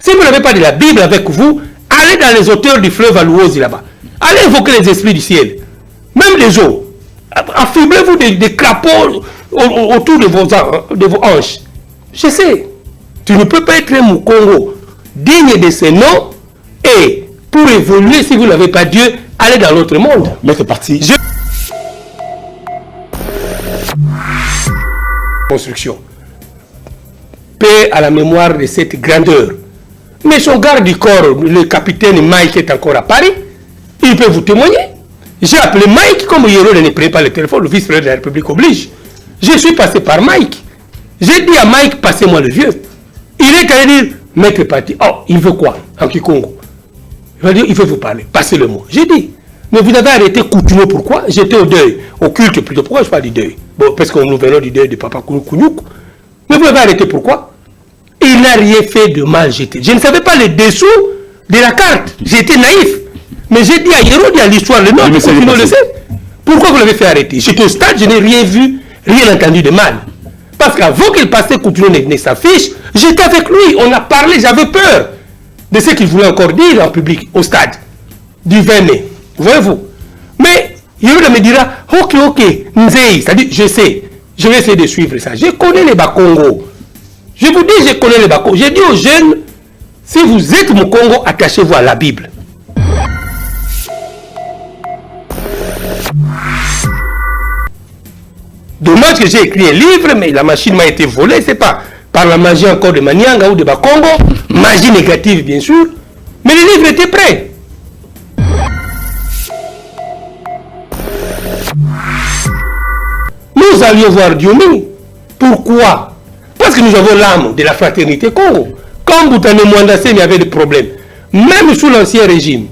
Si vous n'avez pas de la Bible avec vous, allez dans les hauteurs du fleuve Alouosi là-bas. Allez invoquer les esprits du ciel. Même les eaux. Affublez-vous des crapauds autour de vos hanches. Je sais. Tu ne peux pas être un Mukongo digne de ce nom et pour évoluer, si vous n'avez pas Dieu, allez dans l'autre monde. Mais c'est parti. Construction. Paix à la mémoire de cette grandeur. Mais son garde du corps, le capitaine Mike est encore à Paris. Il peut vous témoigner. J'ai appelé Mike, comme Yero ne prenait pas le téléphone, le vice-président de la République oblige. Je suis passé par Mike. J'ai dit à Mike, passez-moi le vieux. Il est allé dire, maître Pati, oh, il veut quoi en Kikongo? Il va dire, il veut vous parler, passez-le-moi. J'ai dit, mais vous avez arrêté Coutinho, pourquoi? J'étais au deuil, au culte plutôt. Pourquoi je parle du deuil? Bon, parce que nous venons du deuil de Papa Kounyoukou. Mais vous avez arrêté pourquoi? Il n'a rien fait de mal, j'étais. Je ne savais pas les dessous de la carte. J'étais naïf. Mais j'ai dit à Yero, il y a l'histoire, le nom, Coutinho le sait. Pourquoi vous l'avez fait arrêter? J'étais au stade, je n'ai rien vu, rien entendu de mal. Parce qu'avant qu'il passait, Coutinho ne s'affiche, j'étais avec lui, on a parlé, j'avais peur de ce qu'il voulait encore dire en public, au stade, du 20 mai. Voyez-vous? Mais Yero me dira, ok, Nzei, c'est-à-dire, je sais, je vais essayer de suivre ça. Je connais les Bakongo. Je vous dis, je connais les Bakongo. J'ai dit aux jeunes, si vous êtes mon Congo, attachez-vous à la Bible. Dommage que j'ai écrit un livre, mais la machine m'a été volée, c'est pas par la magie encore de Manianga ou de Bakongo, magie négative bien sûr, mais le livre était prêt. Nous allions voir Diomi. Pourquoi? Parce que nous avons l'âme de la fraternité Congo. Quand Boutane Mwandassé, il y avait des problèmes. Même sous l'ancien régime,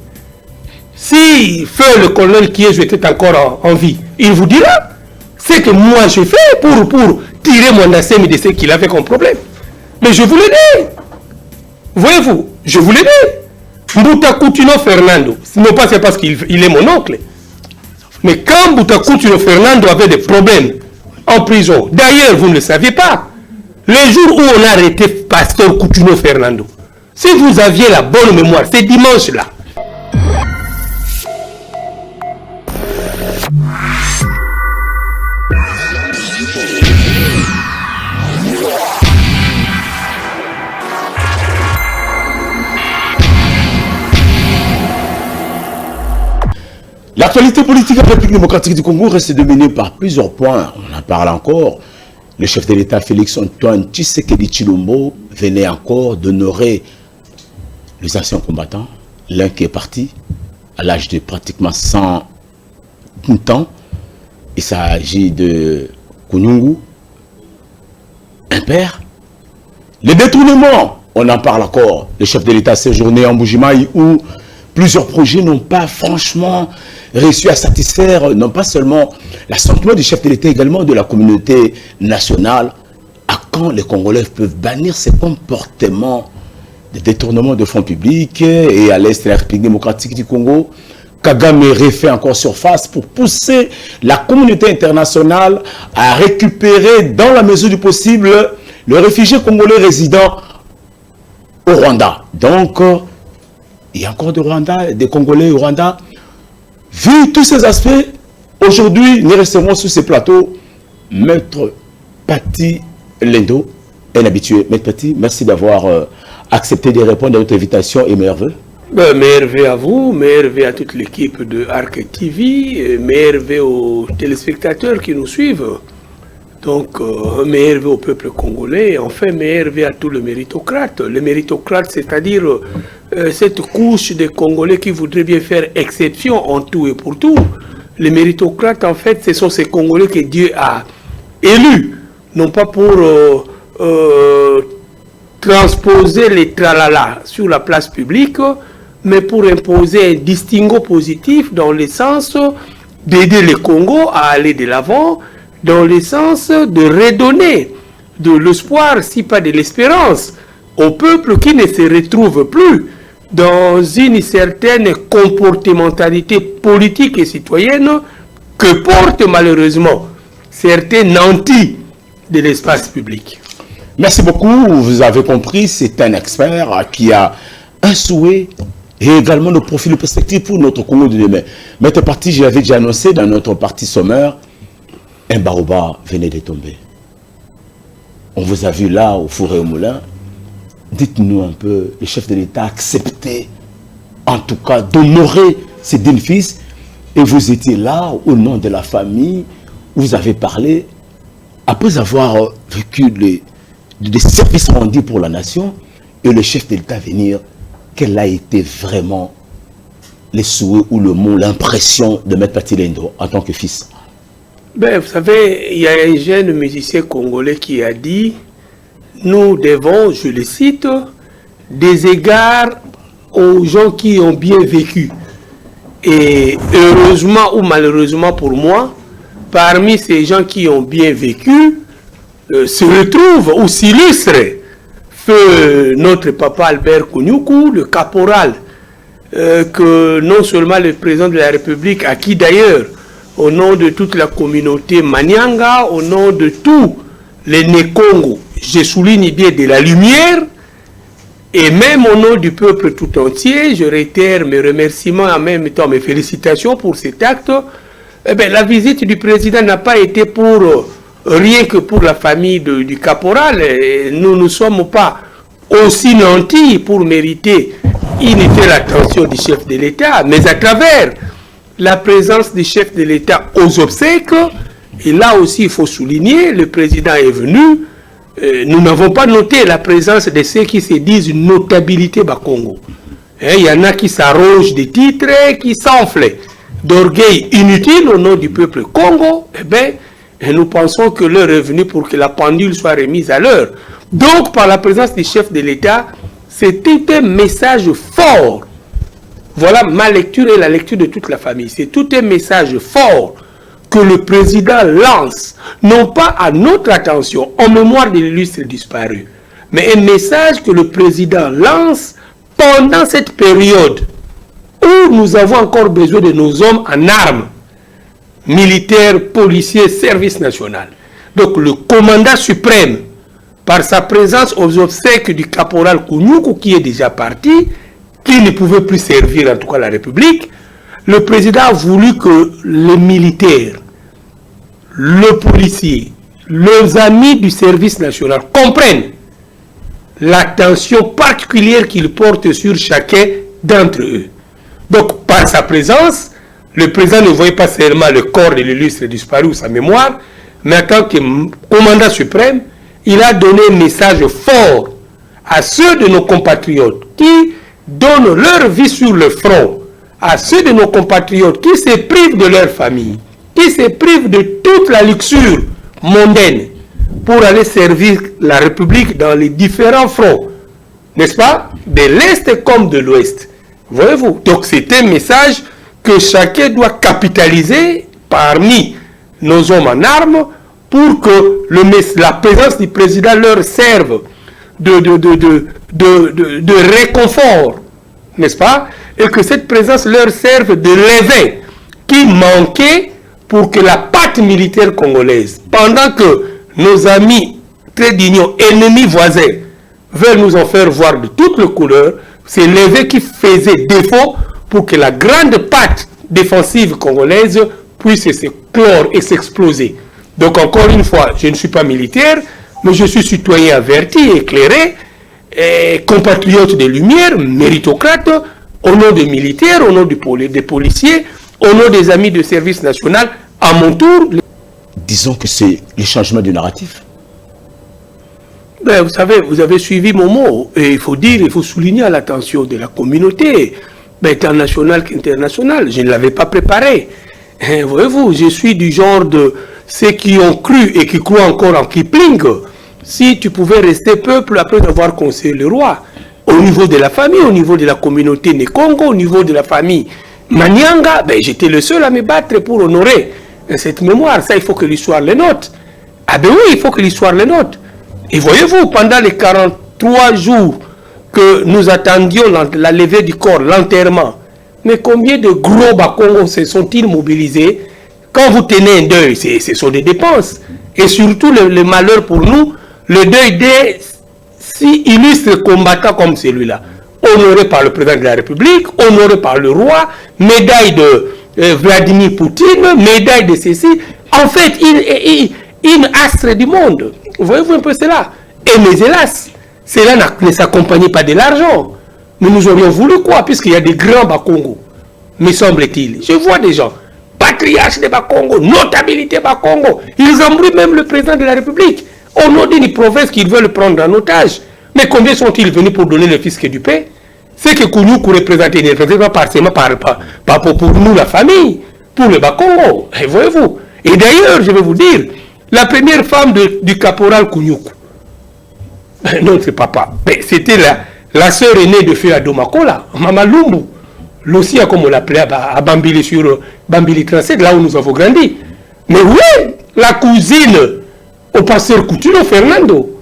si Feu, le colonel Kiéjo était encore en vie, il vous dira c'est que moi je fais pour tirer Mwandassé de ce qu'il avait comme problème. Mais je vous l'ai dit. Voyez-vous, je vous l'ai dit. Mbutakoutino Fernando, non pas c'est parce qu'il est mon oncle, mais quand Mbutakoutino Fernando avait des problèmes en prison, d'ailleurs vous ne le saviez pas, le jour où on a arrêté Pasteur Coutinho Fernando, si vous aviez la bonne mémoire, c'est dimanche-là. L'actualité politique de la République démocratique du Congo reste dominée par plusieurs points. On en parle encore. Le chef de l'État Félix-Antoine Tshisekedi Tshilombo venait encore d'honorer les anciens combattants. L'un qui est parti à l'âge de pratiquement 100 ans. Il s'agit de Kounyungu, un père. Les détournements, on en parle encore. Le chef de l'État séjourné en Mbujimayi où plusieurs projets n'ont pas franchement réussi à satisfaire, non pas seulement l'assentiment du chef de l'État, également de la communauté nationale. À quand les Congolais peuvent bannir ces comportements de détournement de fonds publics? Et à l'est de la République démocratique du Congo, Kagame refait encore surface pour pousser la communauté internationale à récupérer dans la mesure du possible le réfugié congolais résident au Rwanda. Donc, il y a encore des Congolais au Rwanda. Vu tous ces aspects, aujourd'hui, nous resterons sur ces plateaux. Maître Pati Lendo, un habitué. Maître Pati, merci d'avoir accepté de répondre à notre invitation et meilleurs vœux. Meilleurs vœux à vous, meilleurs vœux à toute l'équipe de Arc TV, meilleurs vœux aux téléspectateurs qui nous suivent. Donc, meilleurs vœux au peuple congolais, et enfin, meilleurs vœux à tous les méritocrates. Les méritocrates, c'est-à-dire cette couche de Congolais qui voudraient bien faire exception en tout et pour tout. Les méritocrates, en fait, ce sont ces Congolais que Dieu a élus, non pas pour transposer les tralala sur la place publique, mais pour imposer un distinguo positif dans le sens d'aider le Congo à aller de l'avant, dans le sens de redonner de l'espoir, si pas de l'espérance, au peuple qui ne se retrouve plus dans une certaine comportementalité politique et citoyenne que portent malheureusement certains nantis de l'espace public. Merci beaucoup. Vous avez compris, c'est un expert qui a un souhait et également le profil de perspective pour notre Congo de demain. Maître Parti, je l'avais déjà annoncé dans notre partie sommaire, un baobab venait de tomber. On vous a vu là, au four et au moulin. Dites-nous un peu, le chef de l'État a accepté, en tout cas, d'honorer ses deux fils. Et vous étiez là, au nom de la famille, vous avez parlé, après avoir vécu des services rendus pour la nation, et le chef de l'État venir, quel a été vraiment les souhaits ou le mot, l'impression de Maître Patilendo en tant que fils? Ben, vous savez, il y a un jeune musicien congolais qui a dit « Nous devons, je le cite, des égards aux gens qui ont bien vécu. » Et heureusement ou malheureusement pour moi, parmi ces gens qui ont bien vécu, se retrouve ou s'illustre notre papa Albert Kounyoukou, le caporal, que non seulement le président de la République, à qui d'ailleurs, au nom de toute la communauté Manianga, au nom de tous les Nékongo, je souligne bien de la lumière, et même au nom du peuple tout entier, je réitère mes remerciements, en même temps mes félicitations pour cet acte. Eh bien, la visite du président n'a pas été pour rien que pour la famille du caporal. Et nous ne sommes pas aussi nantis pour mériter une l'attention du chef de l'État, mais à travers la présence du chef de l'État aux obsèques, et là aussi il faut souligner, le président est venu, nous n'avons pas noté la présence de ceux qui se disent notabilité Bakongo. Il y en a qui s'arrogent des titres, qui s'enflent d'orgueil inutile au nom du peuple Congo. Eh bien, nous pensons que l'heure est venue pour que la pendule soit remise à l'heure. Donc, par la présence du chef de l'État, c'était un message fort. Voilà ma lecture et la lecture de toute la famille. C'est tout un message fort que le président lance, non pas à notre attention, en mémoire de l'illustre disparu, mais un message que le président lance pendant cette période où nous avons encore besoin de nos hommes en armes, militaires, policiers, service national. Donc le commandant suprême, par sa présence aux obsèques du caporal Kounyoukou qui est déjà parti, qui ne pouvait plus servir en tout cas la République, le président a voulu que les militaires, le policier, leurs amis du service national comprennent l'attention particulière qu'il porte sur chacun d'entre eux. Donc, par sa présence, le président ne voyait pas seulement le corps de l'illustre disparu ou sa mémoire, mais en tant que commandant suprême, il a donné un message fort à ceux de nos compatriotes qui donnent leur vie sur le front, à ceux de nos compatriotes qui se privent de leur famille, qui se privent de toute la luxure mondaine pour aller servir la République dans les différents fronts, n'est-ce pas, de l'Est comme de l'Ouest. Voyez-vous, donc c'est un message que chacun doit capitaliser parmi nos hommes en armes pour que la présence du président leur serve de réconfort, n'est-ce pas, et que cette présence leur serve de levain qui manquait pour que la patte militaire congolaise, pendant que nos amis très dignes, ennemis voisins, veulent nous en faire voir de toutes les couleurs, c'est levain qui faisait défaut pour que la grande patte défensive congolaise puisse se clore et s'exploser. Donc encore une fois, je ne suis pas militaire, mais je suis citoyen averti, éclairé, et compatriote des Lumières, méritocrate, au nom des militaires, au nom des policiers, au nom des amis de service national, à mon tour. Disons que c'est le changement du narratif. Ben, vous savez, vous avez suivi mon mot, et il faut dire, il faut souligner à l'attention de la communauté, internationale qu'internationale. Je ne l'avais pas préparé. Voyez-vous, je suis du genre de ceux qui ont cru et qui croient encore en Kipling. Si tu pouvais rester peuple après avoir conseillé le roi, au niveau de la famille, au niveau de la communauté Nékongo, au niveau de la famille Manianga, ben, j'étais le seul à me battre pour honorer cette mémoire. Ça, il faut que l'histoire le note. Ah ben oui, il faut que l'histoire le note. Et voyez-vous, pendant les 43 jours que nous attendions la levée du corps, l'enterrement, mais combien de gros Bakongo se sont-ils mobilisés? Quand vous tenez un deuil, ce sont des dépenses. Et surtout, le malheur pour nous, le deuil des si illustres combattants comme celui-là, honoré par le président de la République, honoré par le roi, médaille de Vladimir Poutine, médaille de ceci, en fait, une astre du monde. Voyez-vous un peu cela? Et mais hélas, cela ne s'accompagnait pas de l'argent. Mais nous aurions voulu quoi, puisqu'il y a des grands Bakongo, me semble-t-il. Je vois des gens, patriarches de Bakongo, notabilité Bakongo, ils embrouillent même le président de la République, au nom d'une province qu'ils veulent prendre en otage. Mais combien sont-ils venus pour donner le fisc du paix? C'est que Kounyoukou représentait, ne représente pas forcément pour nous, la famille, pour le Bakongo. Et voyez-vous. Et d'ailleurs, je vais vous dire, la première femme du caporal Kounyoukou, non, c'est papa, mais c'était la sœur aînée de Feu Adomakola, Mama Lumbu, l'Ossia, comme on l'appelait à Bambili, sur Bambili 37, là où nous avons grandi. Mais oui, la cousine au pasteur Coutuno Fernando.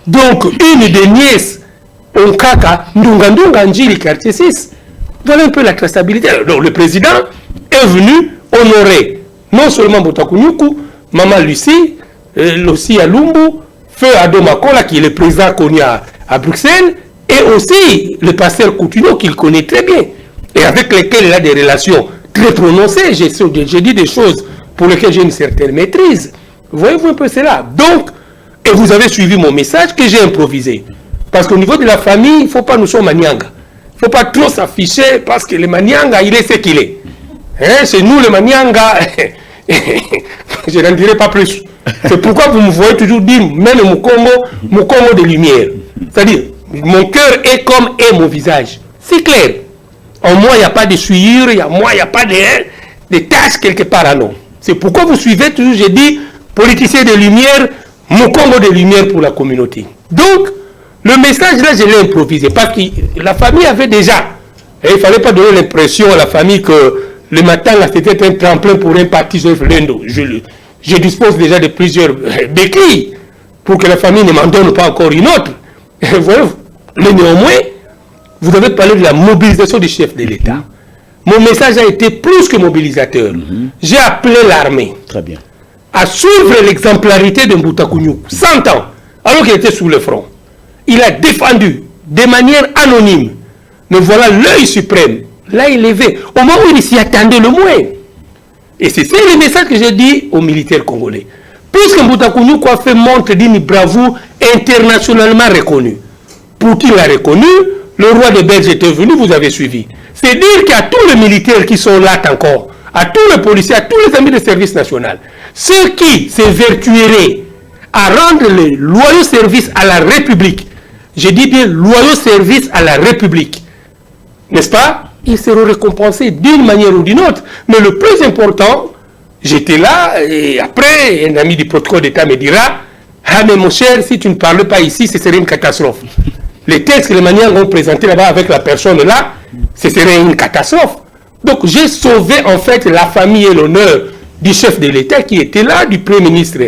Donc, une des nièces, Onkaka, Ndunga Njili, quartier 6. Voilà un peu la traçabilité. Donc, le président est venu honorer non seulement Botakunyuku, Maman Lucie, l'Ossia Lumbu, Feu Adomakola, qui est le président connu à Bruxelles, et aussi le pasteur Coutuno, qu'il connaît très bien, et avec lesquels il a des relations très prononcées. J'ai dit des choses pour lesquelles j'ai une certaine maîtrise. Voyez-vous un peu cela. Donc, et vous avez suivi mon message que j'ai improvisé. Parce qu'au niveau de la famille, il ne faut pas nous sommes Manianga. Il ne faut pas trop s'afficher parce que le Manianga, il est ce qu'il est. Hein, c'est nous le Manianga. Je n'en dirai pas plus. C'est pourquoi vous me voyez toujours dire, même mon Congo de lumière. C'est-à-dire, mon cœur est comme est mon visage. C'est clair. En moi, il n'y a pas de souillure, en moi, il n'y a pas de taches quelque part à non. C'est pourquoi vous suivez toujours, j'ai dit, politicien de lumière, mon Congo de lumière pour la communauté. Donc, le message là, je l'ai improvisé parce que la famille avait déjà, et il ne fallait pas donner l'impression à la famille que le matin, là, c'était un tremplin pour un parti Joseph Lendo. Je dispose déjà de plusieurs béquilles pour que la famille ne m'en donne pas encore une autre. Voyez-vous. Mais néanmoins, vous avez parlé de la mobilisation du chef de l'État. Mon message a été plus que mobilisateur. J'ai appelé l'armée. Très bien. À suivre l'exemplarité de Mbutakunyuku, 100 ans, alors qu'il était sous le front. Il a défendu de manière anonyme. Mais voilà l'œil suprême, là élevé, au moment où il s'y attendait le moins. Et c'est ça le message que j'ai dit aux militaires congolais. Puisque Mbutakunyuku a fait montre d'une bravoure internationalement reconnue. Poutine l'a reconnu, le roi de Belge était venu, vous avez suivi. C'est dire qu'à tous les militaires qui sont là encore, à tous les policiers, à tous les amis du service national, ceux qui s'évertueraient à rendre le loyaux service à la République, je dis bien loyaux service à la République, n'est-ce pas? Ils seront récompensés d'une manière ou d'une autre. Mais le plus important, j'étais là, et après, un ami du protocole d'État me dira, ah mais mon cher, si tu ne parles pas ici, ce serait une catastrophe. Les textes que les manières ont présentés là-bas avec la personne là, ce serait une catastrophe. Donc j'ai sauvé en fait la famille et l'honneur du chef de l'État qui était là, du Premier ministre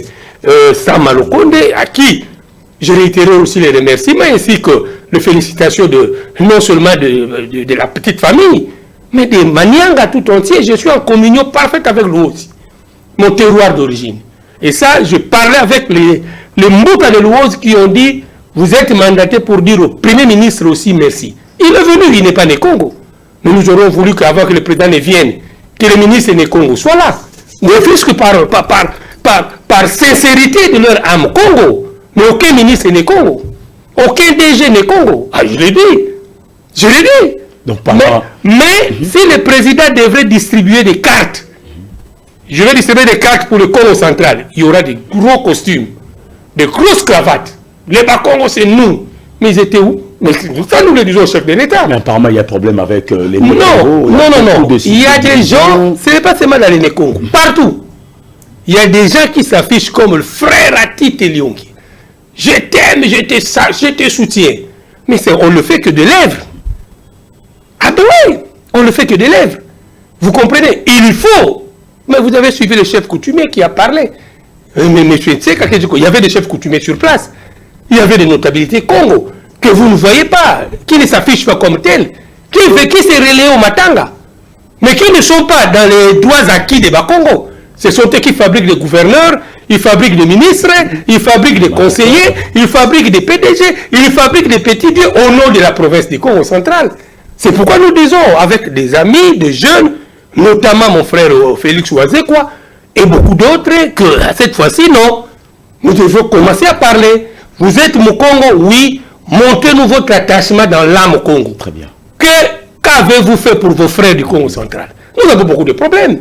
Sam Malokonde, à qui je réitérais aussi les remerciements ainsi que les félicitations non seulement de la petite famille, mais des Manianga tout entier. Je suis en communion parfaite avec lui aussi, mon terroir d'origine. Et ça, je parlais avec les Mbouta de Louose qui ont dit, vous êtes mandaté pour dire au Premier ministre aussi merci. Il est venu, il n'est pas né Congo. Mais nous aurions voulu qu'avant que le président ne vienne, que le ministre né Congo soit là. Ne fût-ce que par sincérité de leur âme Congo. Mais aucun ministre n'est Congo. Aucun DG n'est Congo. Ah, je l'ai dit. Je l'ai dit. Donc, mais si le président devrait distribuer des cartes, je vais distribuer des cartes pour le Congo central, il y aura des gros costumes, des grosses cravates. Les Bakongo, c'est nous. Mais ils étaient où? Mais ça, nous le disons au chef de l'État. Mais apparemment, il y a problème avec les Non. Il y a des gens, ce n'est pas seulement dans les Nékongo, partout. Il y a des gens qui s'affichent comme le frère Ati Teliongi. Je t'aime, je te soutiens. Mais on ne le fait que de lèvres. Ah ben oui, on ne le fait que de lèvres. Vous comprenez? Il faut. Mais vous avez suivi le chef coutumier qui a parlé. Mais monsieur Tseka, il y avait des chefs coutumiers sur place. Il y avait des notabilités Congo que vous ne voyez pas, qui ne s'affichent pas comme tels, qui se relaient au Matanga, mais qui ne sont pas dans les droits acquis des Bakongo. Ce sont eux qui fabriquent les gouverneurs, Il fabrique des ministres, il fabrique des conseillers, il fabrique des PDG, il fabrique des petits dieux au nom de la province du Congo central. C'est pourquoi nous disons, avec des amis, des jeunes, notamment mon frère Félix Ouazekwa, et beaucoup d'autres, que cette fois-ci, non. Nous devons commencer à parler. Vous êtes Mukongo, oui. Montez-nous votre attachement dans l'âme au Congo. Très bien. Qu'avez-vous fait pour vos frères du Congo central? Nous avons beaucoup de problèmes.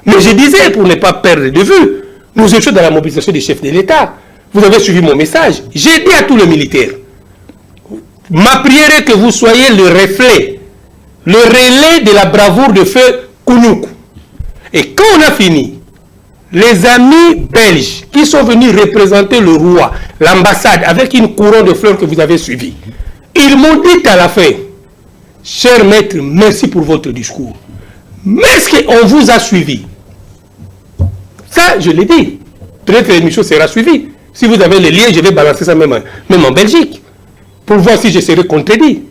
Mais je disais, pour ne pas perdre de vue, nous étions dans la mobilisation des chefs de l'État. Vous avez suivi mon message. J'ai dit à tous les militaires, ma prière est que vous soyez le reflet, le relais de la bravoure de feu Kounouk. Et quand on a fini, les amis belges qui sont venus représenter le roi, l'ambassade, avec une couronne de fleurs que vous avez suivie, ils m'ont dit à la fin, cher maître, merci pour votre discours. Mais est-ce qu'on vous a suivi? Ça, je l'ai dit. Peut-être que l'émission sera suivie. Si vous avez les liens, je vais balancer ça même en Belgique, pour voir si je serai contredit.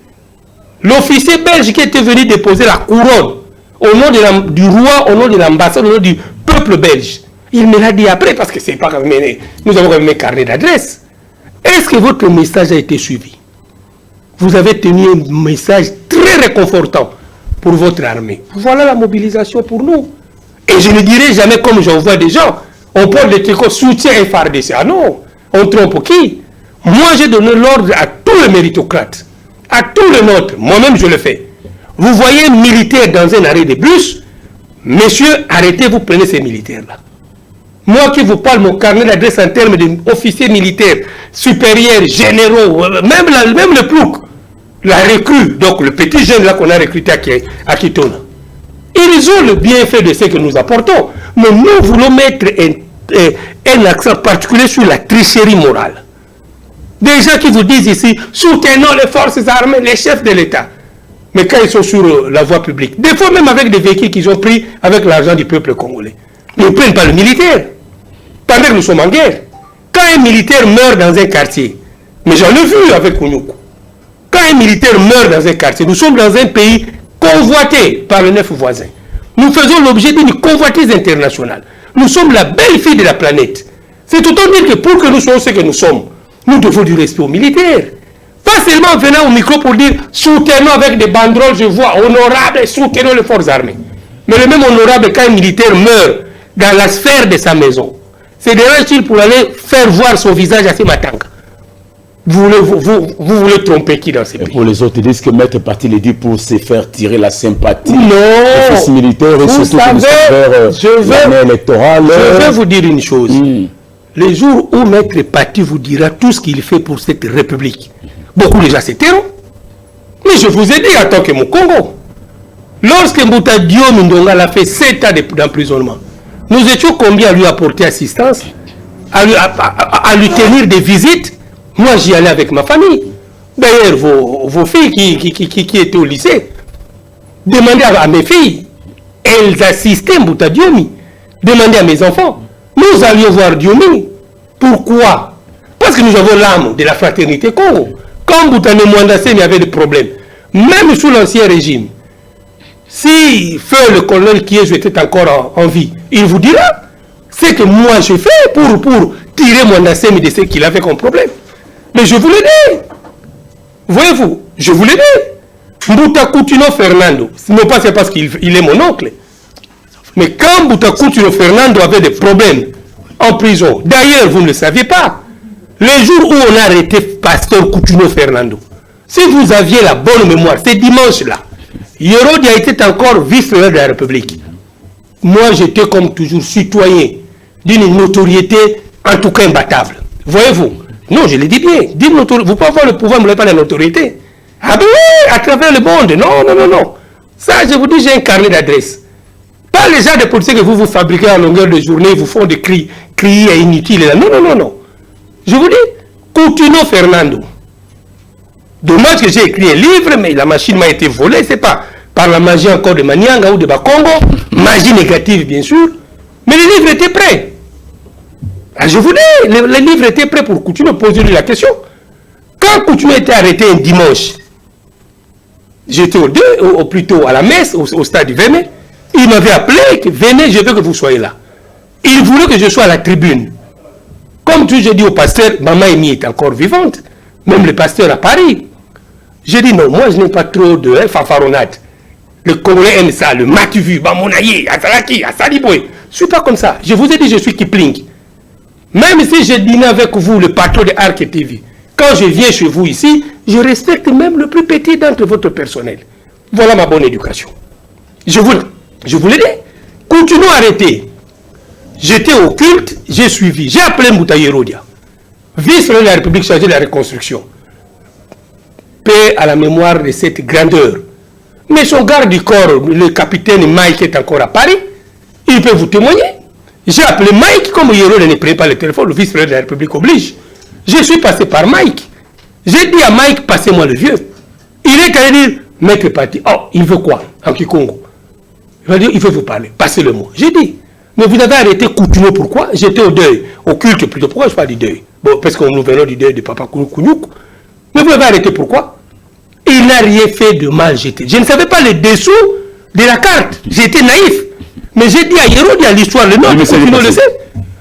L'officier belge qui était venu déposer la couronne au nom du roi, au nom de l'ambassade, au nom du peuple belge, il me l'a dit après, parce que c'est pas quand même, nous avons quand même un carnet d'adresse. Est-ce que votre message a été suivi? Vous avez tenu un message très réconfortant pour votre armée. Voilà la mobilisation pour nous. Et je ne dirai jamais comme j'en vois des gens, on porte des tricots soutien FARDC. Ah non, on trompe qui? Moi j'ai donné l'ordre à tous les méritocrates, à tous les nôtres, moi-même je le fais. Vous voyez un militaire dans un arrêt de bus, messieurs, arrêtez, vous prenez ces militaires-là. Moi qui vous parle, mon carnet d'adresse en termes d'officiers militaires, supérieurs, généraux, même le plouc, la recrue, donc le petit jeune là qu'on a recruté à Kitona. Ils ont le bienfait de ce que nous apportons, mais nous voulons mettre un accent particulier sur la tricherie morale. Des gens qui vous disent ici, soutenons les forces armées, les chefs de l'État. Mais quand ils sont sur la voie publique, des fois même avec des véhicules qu'ils ont pris avec l'argent du peuple congolais, ils ne prennent pas le militaire. Pendant que nous sommes en guerre. Quand un militaire meurt dans un quartier, mais j'en ai vu avec Kounouk, quand un militaire meurt dans un quartier, nous sommes dans un pays convoité par les 9 voisins. Nous faisons l'objet d'une convoitise internationale. Nous sommes la belle fille de la planète. C'est autant dire que pour que nous soyons ce que nous sommes, nous devons du respect aux militaires. Pas seulement en venant au micro pour dire soutenons avec des banderoles, je vois, honorable, soutenons les forces armées. Mais le même honorable, quand un militaire meurt dans la sphère de sa maison, c'est dérange-t-il pour aller faire voir son visage à ses matangas? Vous voulez tromper qui dans ces pays? Pour les autres, ils disent que Maître Parti les dit pour se faire tirer la sympathie. Non, les forces militaires et surtout l'année électorale. Je vais vous dire une chose. Les jours où Maître Parti vous dira tout ce qu'il fait pour cette république, beaucoup déjà se tairont. Mais je vous ai dit en tant que Mukongo, lorsque Mbouta Diom Ndonga l'a fait 7 ans d'emprisonnement, nous étions combien à lui apporter assistance, à lui tenir des visites. Moi, j'y allais avec ma famille. D'ailleurs, vos filles qui étaient au lycée, demandez à mes filles, elles assistaient Mbouta Diomi. Demandez à mes enfants. Nous allions voir Diomi. Pourquoi? Parce que nous avons l'âme de la fraternité Congo. Quand Mbouta Mwandasé y avait des problèmes, même sous l'ancien régime, si Feu le colonel Kiéjo était encore en vie, il vous dira ce que moi je fais pour tirer Mwandasé de ce qu'il avait comme problème. Mais je vous l'ai dit. Voyez-vous, je vous l'ai dit. Mbouta Coutinho Fernando, non pas c'est parce qu'il est mon oncle, mais quand Mbouta Coutinho Fernando avait des problèmes en prison, d'ailleurs vous ne le saviez pas, le jour où on a arrêté Pasteur Coutinho Fernando, si vous aviez la bonne mémoire, c'est dimanche-là, Yerodia était encore vice-président de la République. Moi j'étais comme toujours citoyen d'une notoriété en tout cas imbattable. Voyez-vous? Non, je le dis bien. Vous pouvez avoir le pouvoir, mais vous n'avez pas la notoriété. Ah ben oui, à travers le monde. Non. Ça, je vous dis, j'ai un carnet d'adresse. Pas les gens de policiers que vous fabriquez en longueur de journée, vous font des cris inutiles. Non. Je vous dis, Coutinho Fernando. Dommage que j'ai écrit un livre, mais la machine m'a été volée. C'est pas par la magie encore de Manianga ou de Bakongo. Magie négative, bien sûr. Mais le livre était prêt. Ah, je vous dis, le livre était prêt pour Coutinho, poser-lui la question. Quand Coutinho était arrêté un dimanche, j'étais plutôt à la messe, au stade du Véné, il m'avait appelé, que venez, je veux que vous soyez là. Il voulait que je sois à la tribune. Comme tu j'ai dit au pasteur, Maman Emi est encore vivante. Même le pasteur à Paris. J'ai dit non, moi je n'ai pas trop de fanfaronnade. Le Congolais aime ça, le matu-vu, Bamonaye, Asalaki, Asaliboy. Je ne suis pas comme ça. Je vous ai dit, je suis Kipling. Même si je dîne avec vous, le patron de Arc TV, quand je viens chez vous ici, je respecte même le plus petit d'entre votre personnel. Voilà ma bonne éducation. Je vous l'ai dit. Continuons à arrêter. J'étais au culte, j'ai suivi. J'ai appelé Moutaye Rodia, vice-président de la République chargé de la reconstruction. Paix à la mémoire de cette grandeur. Mais son garde du corps, le capitaine Mike, est encore à Paris. Il peut vous témoigner. J'ai appelé Mike, comme Yero ne prenait pas le téléphone, le vice-président de la République oblige. Je suis passé par Mike. J'ai dit à Mike, passez-moi le vieux. Il est allé dire, maître parti, oh, il veut quoi en Kikongo? Il va dire, il veut vous parler, passez le mot. J'ai dit, mais vous avez arrêté Coutinho, pourquoi? J'étais au deuil, au culte plutôt. Pourquoi je parle du deuil? Bon, parce que nous venons du deuil de Papa Kounouk. Mais vous avez arrêté pourquoi? Il n'a rien fait de mal, j'étais. Je ne savais pas les dessous de la carte. J'étais naïf. Mais j'ai dit à Yero, à l'histoire, le nom, Coutinho le sait.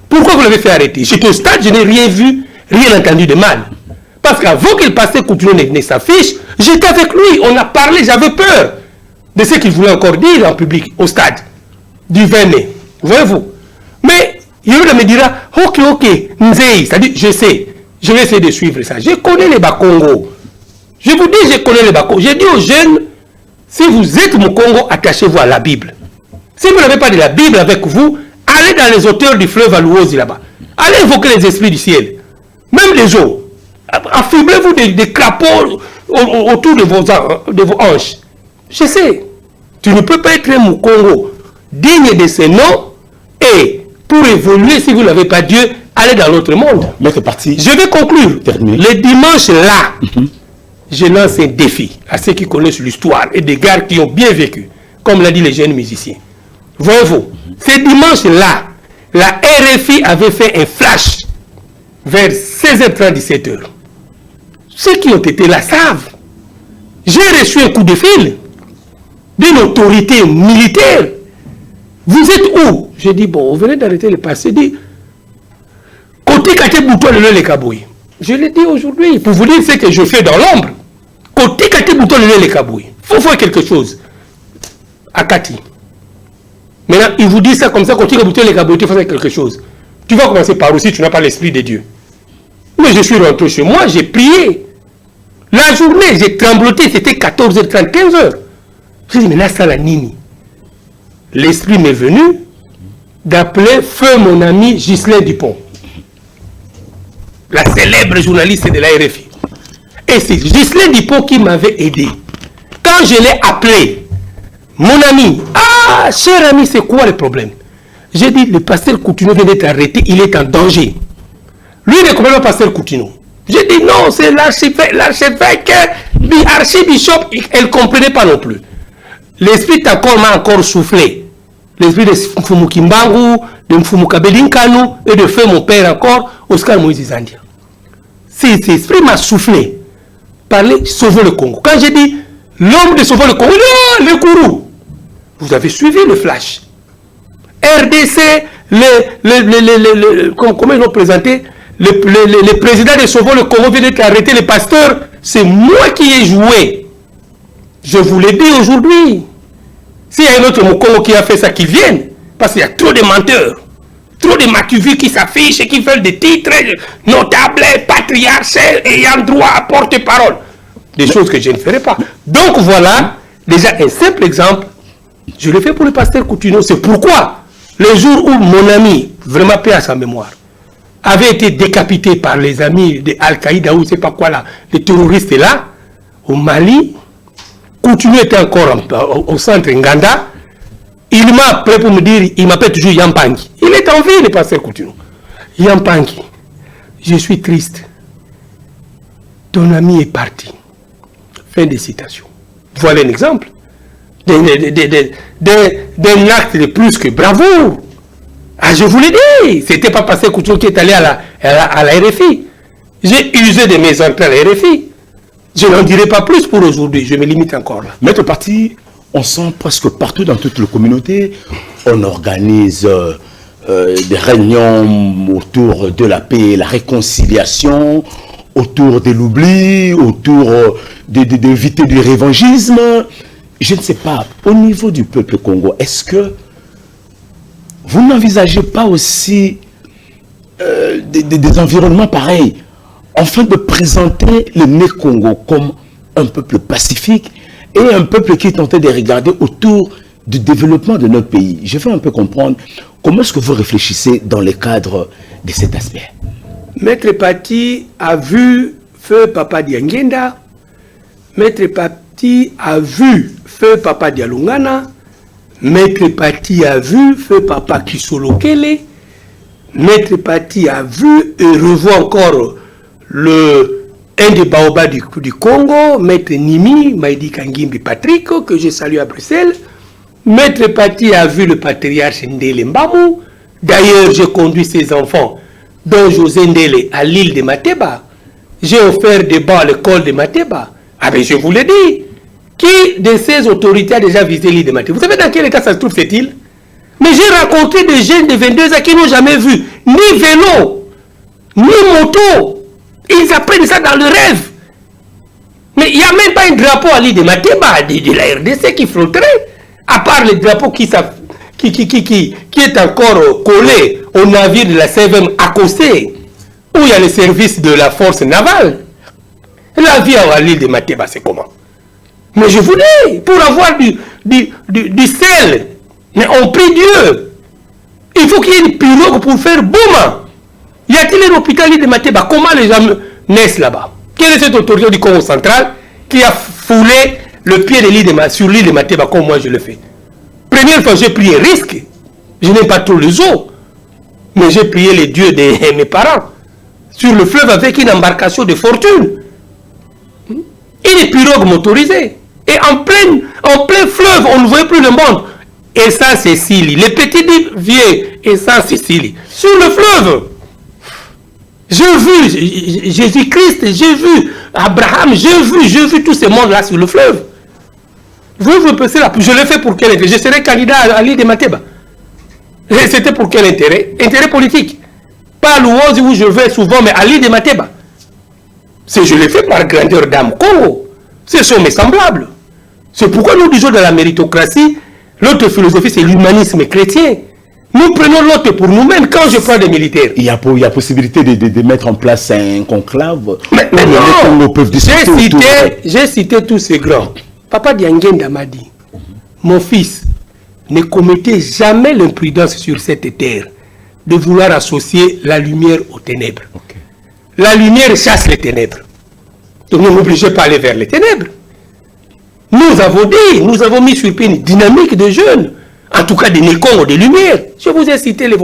Pourquoi vous l'avez fait arrêter? J'étais au stade, je n'ai rien vu, rien entendu de mal. Parce qu'avant qu'il passait, Coutinho ne s'affiche, j'étais avec lui, on a parlé, j'avais peur de ce qu'il voulait encore dire en public, au stade, du 20 mai. Voyez-vous? Mais Yero me dira, ok, Nzei, c'est-à-dire, je sais, je vais essayer de suivre ça. Je connais les Bakongo. Je vous dis, je connais les Bakongo. Je dis aux jeunes, si vous êtes mon Congo, attachez-vous à la Bible. Si vous n'avez pas de la Bible avec vous, allez dans les hauteurs du fleuve Alouozi là-bas. Allez invoquer les esprits du ciel. Même les eaux. Affublez-vous des crapauds autour de vos hanches. Je sais. Tu ne peux pas être un Mukongo digne de ce nom et pour évoluer, si vous n'avez pas Dieu, allez dans l'autre monde. Je vais conclure. Le dimanche là, je lance un défi à ceux qui connaissent l'histoire et des gars qui ont bien vécu, comme l'a dit les jeunes musiciens. Voyez-vous, ce dimanche-là, la RFI avait fait un flash vers 16h30, 17h. Ceux qui ont été là savent. J'ai reçu un coup de fil d'une autorité militaire. Vous êtes où? J'ai dit, bon, vous venez d'arrêter le passé. Dit, côté Kate Bouton le Kabouy. Je l'ai dit aujourd'hui, pour vous dire ce que je fais dans l'ombre. Côté Kate Bouton le Kabouy. Il faut faire quelque chose. À Kati. Maintenant, il vous dit ça comme ça, quand tu as bouté les cabouilles, tu fais quelque chose. Tu vas commencer par aussi, tu n'as pas l'esprit de Dieu. Mais je suis rentré chez moi, j'ai prié. La journée, j'ai trembloté, c'était 14h30, 15h. J'ai dit, mais là, ça la nini. L'esprit m'est venu d'appeler feu mon ami Ghislain Dupont, la célèbre journaliste de la RFI. Et c'est Ghislain Dupont qui m'avait aidé. Quand je l'ai appelé, mon ami, ah, cher ami, c'est quoi le problème? J'ai dit, le pasteur Coutinho vient d'être arrêté, il est en danger. Lui, il est complètement le pasteur Coutinho. J'ai dit, non, c'est l'archevêque, l'archibishop, elle ne comprenait pas non plus. L'esprit m'a encore soufflé. L'esprit de Mfumukimbangu, de Mfumukabelinkanu et de feu mon père encore, Oscar Moïse Zandia. Cet esprit m'a soufflé. Parler, sauver le Congo. Quand j'ai dit, l'homme de sauver le Congo, le Kourou. Vous avez suivi le flash. RDC, comment ils l'ont présenté, le président de Sauvons le Congo vient d'être arrêté, le pasteur, c'est moi qui ai joué. Je vous l'ai dit aujourd'hui. S'il y a un autre Congo qui a fait ça, qu'il vienne. Parce qu'il y a trop de menteurs. Trop de matuvus qui s'affichent et qui veulent des titres notables, patriarches, ayant droit à porte-parole. Des choses que je ne ferai pas. Donc voilà, déjà un simple exemple. Je le fais pour le pasteur Coutinho. C'est pourquoi, le jour où mon ami, vraiment paix à sa mémoire, avait été décapité par les amis de Al-Qaïda ou je ne sais pas quoi là, les terroristes là, au Mali, Coutinho était encore au centre Nganda. Il m'a appelé pour me dire, il m'appelle toujours Yampangi. Il est en vie, le pasteur Coutinho. Yampangi, je suis triste. Ton ami est parti. Fin de citation. Voilà un exemple d'un acte de plus que bravo. Ah, je vous l'ai dit, c'était pas pasteur Coutinho qui est allé à la RFI. J'ai usé de mes entrées à la RFI. Je n'en dirai pas plus pour aujourd'hui, je me limite encore là. Maître Parti, on sent presque partout dans toute la communauté, on organise des réunions autour de la paix et la réconciliation, autour de l'oubli, autour d'éviter du révanchisme. Je ne sais pas, au niveau du peuple congolais, est-ce que vous n'envisagez pas aussi des environnements pareils, afin de présenter le Né-Congo comme un peuple pacifique et un peuple qui est tenté de regarder autour du développement de notre pays? Je veux un peu comprendre comment est-ce que vous réfléchissez dans le cadre de cet aspect. Maître Pati a vu feu Papa Diangenda, Maître Pati a vu feu Papa Dialungana, Maître Pati a vu feu Papa Kisolokele, Maître Pati a vu et revoit encore un des baobas du Congo, Maître Nimi, Maïdi Kangimbi Patrick, que je salue à Bruxelles. Maître Pati a vu le patriarche Ndele Mbamou. D'ailleurs, j'ai conduit ses enfants, dont José Ndele, à l'île de Mateba. J'ai offert des bancs à l'école de Mateba. Ah ben je vous l'ai dit. Qui de ces autorités a déjà visité l'île de Mateba? Vous savez dans quel état ça se trouve cette île? Mais j'ai rencontré des jeunes de 22 ans qui n'ont jamais vu ni vélo, ni moto. Ils apprennent ça dans le rêve. Mais il n'y a même pas un drapeau à l'île de Mateba, de la RDC qui flotterait, à part le drapeau qui est encore collé au navire de la CVM accosté, où il y a le service de la force navale. La vie à l'île de Mateba, c'est comment? Mais je voulais, pour avoir du sel, mais on prie Dieu. Il faut qu'il y ait une pirogue pour faire boum. Y a-t-il un hôpital à l'île de Mateba? Comment les gens naissent là-bas? Quelle est cette autorité du Congo central qui a foulé le pied de sur l'île de Mateba comme moi je le fais? Première fois, j'ai pris un risque. Je n'aime pas trop les eaux. Mais j'ai prié les dieux de mes parents sur le fleuve avec une embarcation de fortune. Et des pirogues motorisées. Et en plein fleuve, on ne voyait plus le monde. Et ça, c'est Sicile. Les petits vieux, et ça, c'est Sicile. Sur le fleuve. J'ai vu Jésus-Christ, j'ai vu Abraham, j'ai vu tous ces mondes-là sur le fleuve. Vous pensez là, je l'ai fait pour quel intérêt? Je serai candidat à l'île de Mateba. C'était pour quel intérêt? Intérêt politique. Pas à l'Ouozi où je vais souvent, mais à l'île de Mateba. Je l'ai fait par grandeur d'âme Congo. Ce sont mes semblables. C'est pourquoi nous disons de la méritocratie, l'autre philosophie c'est l'humanisme chrétien. Nous prenons l'autre pour nous-mêmes quand je prends des militaires. Il y a possibilité de mettre en place un conclave. Mais non, j'ai cité tous ces grands. Papa Diangenda m'a dit, mon fils, ne commettez jamais l'imprudence sur cette terre de vouloir associer la lumière aux ténèbres. Okay. La lumière chasse les ténèbres. Donc ne m'obligez pas à aller vers les ténèbres. Nous avons mis sur pied une dynamique de jeunes, en tout cas des Nécons, des Lumières. Je vous ai cité les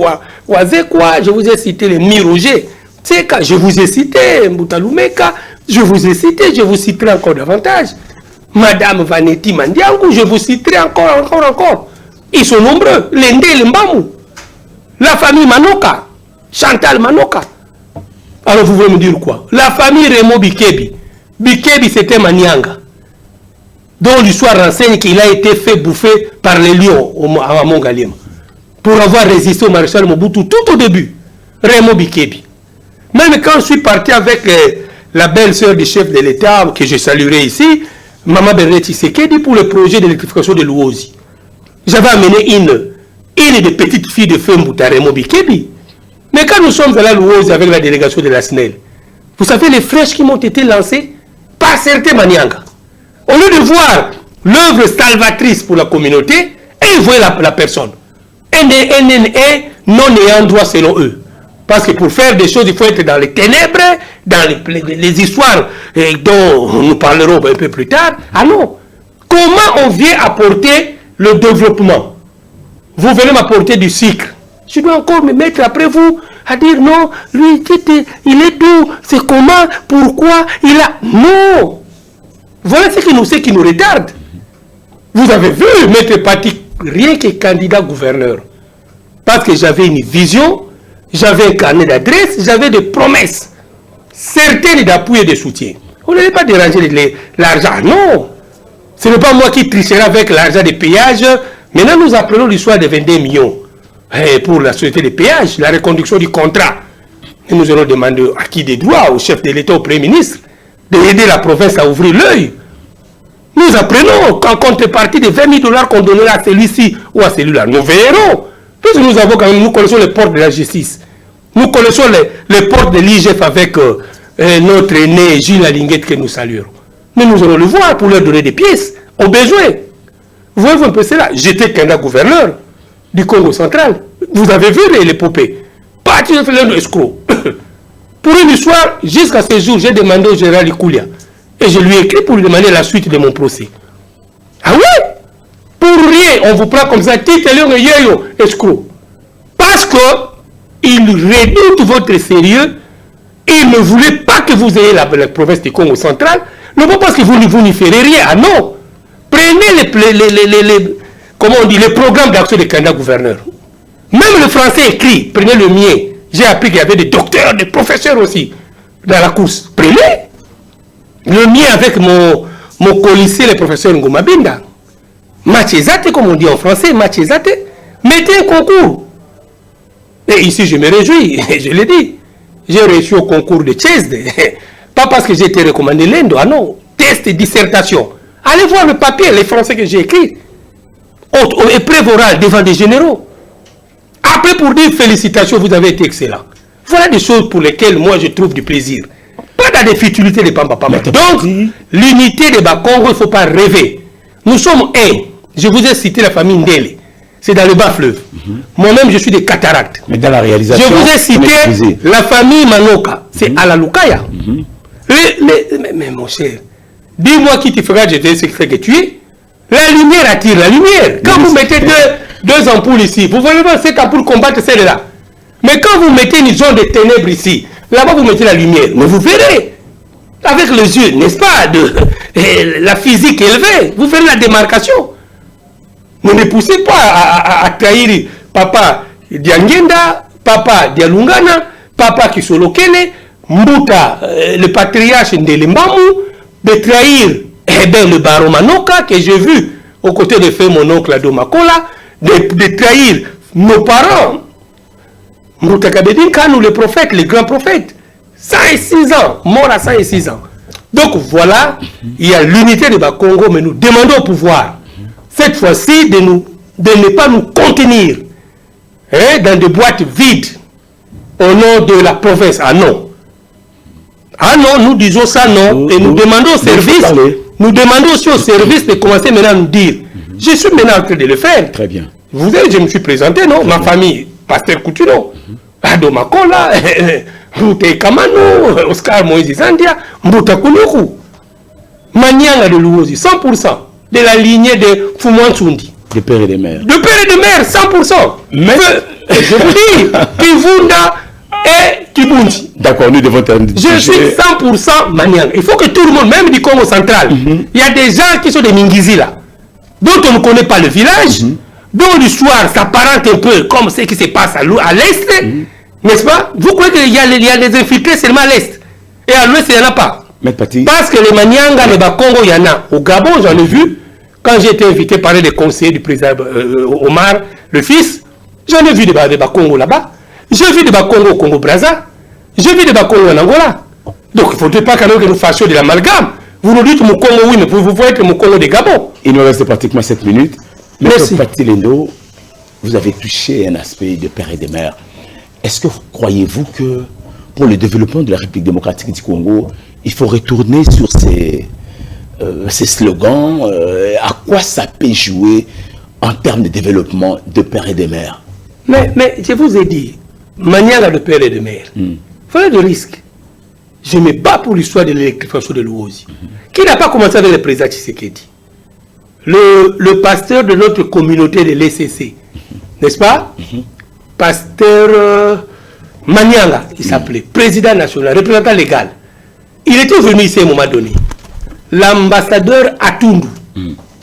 Wazekwa, je vous ai cité les Miroger, je vous ai cité Mbutalumeka, je vous citerai encore davantage. Madame Vanetti Mandiangou, je vous citerai encore. Ils sont nombreux. Lende Mbamou, la famille Manoka, Chantal Manoka. Alors vous voulez me dire quoi? La famille Remo Bikebi. Bikebi c'était Manianga, dont l'histoire renseigne qu'il a été fait bouffer par les lions à Mongaliem pour avoir résisté au maréchal Mobutu tout au début. Remo Bikebi. Même quand je suis parti avec la belle-sœur du chef de l'État, que je saluerai ici, Maman Berneti Sekedi, pour le projet d'électrification de l'Ouozi, j'avais amené une des petites filles de feu Mbouta, Remo Bikebi. Mais quand nous sommes allés à l'Ouozi avec la délégation de la SNEL, vous savez les flèches qui m'ont été lancées par certains Manianga. Au lieu de voir l'œuvre salvatrice pour la communauté, et ils voyaient la personne. Un non ayant droit selon eux. Parce que pour faire des choses, il faut être dans les ténèbres, dans les histoires dont nous parlerons un peu plus tard. Ah non. Comment on vient apporter le développement? Vous venez m'apporter du sucre. Je dois encore me mettre après vous à dire non, lui, il est doux, c'est comment, pourquoi, il a... Non. Voilà ce qui nous retarde. Vous avez vu, Maître Pati, rien que candidat gouverneur. Parce que j'avais une vision, j'avais un carnet d'adresse, j'avais des promesses. Certaines d'appui et de soutien. On n'allait pas déranger l'argent, non. Ce n'est pas moi qui tricherai avec l'argent des péages. Maintenant, nous apprenons l'histoire de 22 millions. pour la société des péages, la reconduction du contrat. Et nous allons demander à qui des droits, au chef de l'État, au Premier ministre, d'aider la province à ouvrir l'œil. Nous apprenons qu'en contrepartie des 20 000 $ qu'on donnera à celui-ci ou à celui-là, nous verrons. Puisque nous avons quand même, nous connaissons les portes de la justice. Nous connaissons les portes de l'IGF avec notre aîné Gilles Alinguette que nous saluons. Mais nous allons le voir pour leur donner des pièces, au besoin. Vous voyez un peu cela. J'étais candidat gouverneur du Congo central. Vous avez vu l'épopée. Pas de fait l'un escroc. Pour une histoire, jusqu'à ce jour, j'ai demandé au général Ikoulia. Et je lui ai écrit pour lui demander la suite de mon procès. Ah oui? Pour rien, on vous prend comme ça, escroc. Parce que il redoute votre sérieux. Il ne voulait pas que vous ayez la province du Congo central. Non pas parce que vous n'y ferez rien. Ah non. Prenez comment on dit, les programmes d'action des candidats gouverneurs. Même le français écrit, prenez le mien. J'ai appris qu'il y avait des docteurs, des professeurs aussi dans la course. Prenez. Le mien avec mon colissier, le professeur Ngomabinda. Machezate, comme on dit en français, Machezate. Mettez un concours. Et ici, je me réjouis, je l'ai dit. J'ai reçu au concours de Chesde. Pas parce que j'ai été recommandé l'Inde, ah non. Test et dissertation. Allez voir le papier, les français que j'ai écrit. Épreuve orale devant des généraux. Après, pour dire félicitations, vous avez été excellent. Voilà des choses pour lesquelles moi je trouve du plaisir. Pas dans des futilités de Pamba. Donc, l'unité de Bakongo, il ne faut pas rêver. Nous sommes un. Je vous ai cité la famille Ndele. C'est dans le bas fleuve. Moi-même, je suis des cataractes. Mais dans la réalisation... Je vous ai cité la famille Manoka. C'est à la Lukaya. Mais mon cher, dis-moi qui te fera jeter ce que tu es. La lumière attire la lumière. Quand vous mettez deux ampoules ici, vous voyez pas cette ampoule combattre celle-là. Mais quand vous mettez une zone de ténèbres ici, là-bas vous mettez la lumière. Mais vous verrez, avec les yeux, n'est-ce pas, la physique élevée, vous verrez la démarcation. Ne poussez pas à trahir papa Diangenda, papa Dialungana, papa Kisolokele, Mbuta, le patriarche Ndelembamu, de trahir le baron Manoka que j'ai vu aux côtés de fait mon oncle Adomakola, de trahir nos parents, Mbuta Kabedin Kanou, le prophète, le grand prophète, 106 ans, mort à 106 ans. Donc voilà, il y a l'unité de Bakongo, mais nous demandons au pouvoir, cette fois-ci, de ne pas nous contenir dans des boîtes vides au nom de la province. Ah non. Ah non, nous disons ça non. Et nous demandons au service, nous demandons aussi au service de commencer maintenant à nous dire. Je suis maintenant en train de le faire. Très bien. Vous savez, je me suis présenté, non? Ma famille, Pasteur Coutuno, Adomakola, Mbuta Kamano, Oscar Moïse Zandia, Mbuta Kounyuku, Manyanga de Louosi, 100%. De la lignée de Fumwansundi. De père et de mère. De père et de mère, 100%. Mais, je vous dis, Kivunda et Kibundi. D'accord, nous devons terminer. Je suis 100% Maniang. Il faut que tout le monde, même du Congo central, il y a des gens qui sont des Mingizi là, dont on ne connaît pas le village, dont l'histoire s'apparente un peu comme ce qui se passe à l'est, n'est-ce pas? Vous croyez qu'il y a des infiltrés seulement à l'est, et à l'ouest, il n'y en a pas. Parce que les Manianga, les Bakongo, il y en a. Au Gabon, j'en ai vu. Quand j'ai été invité par les conseillers du président Omar, le fils, j'en ai vu des Bakongo là-bas. J'ai vu des Bakongo au Congo-Brazza. J'ai vu des Bakongo en Angola. Donc il ne faudrait pas quand même que nous fassions de l'amalgame. Vous nous dites Mukongo, oui, mais vous pouvez être Mukongo de Gabon. Il nous reste pratiquement 7 minutes. Merci. Pati Lendo, vous avez touché un aspect de père et de mère. Est-ce que croyez-vous que pour le développement de la République démocratique du Congo, il faut retourner sur ces slogans, à quoi ça peut jouer en termes de développement de père et de mère? Mais je vous ai dit, manière de père et de mère, il fallait de risque. Je me bats pour l'histoire de l'électrification de Louosi, qui n'a pas commencé avec le président Tshisekedi. Le pasteur de notre communauté de l'ECC, n'est-ce pas? Pasteur Manianga, il s'appelait, président national, représentant légal. Il était venu ici à un moment donné. L'ambassadeur Atundu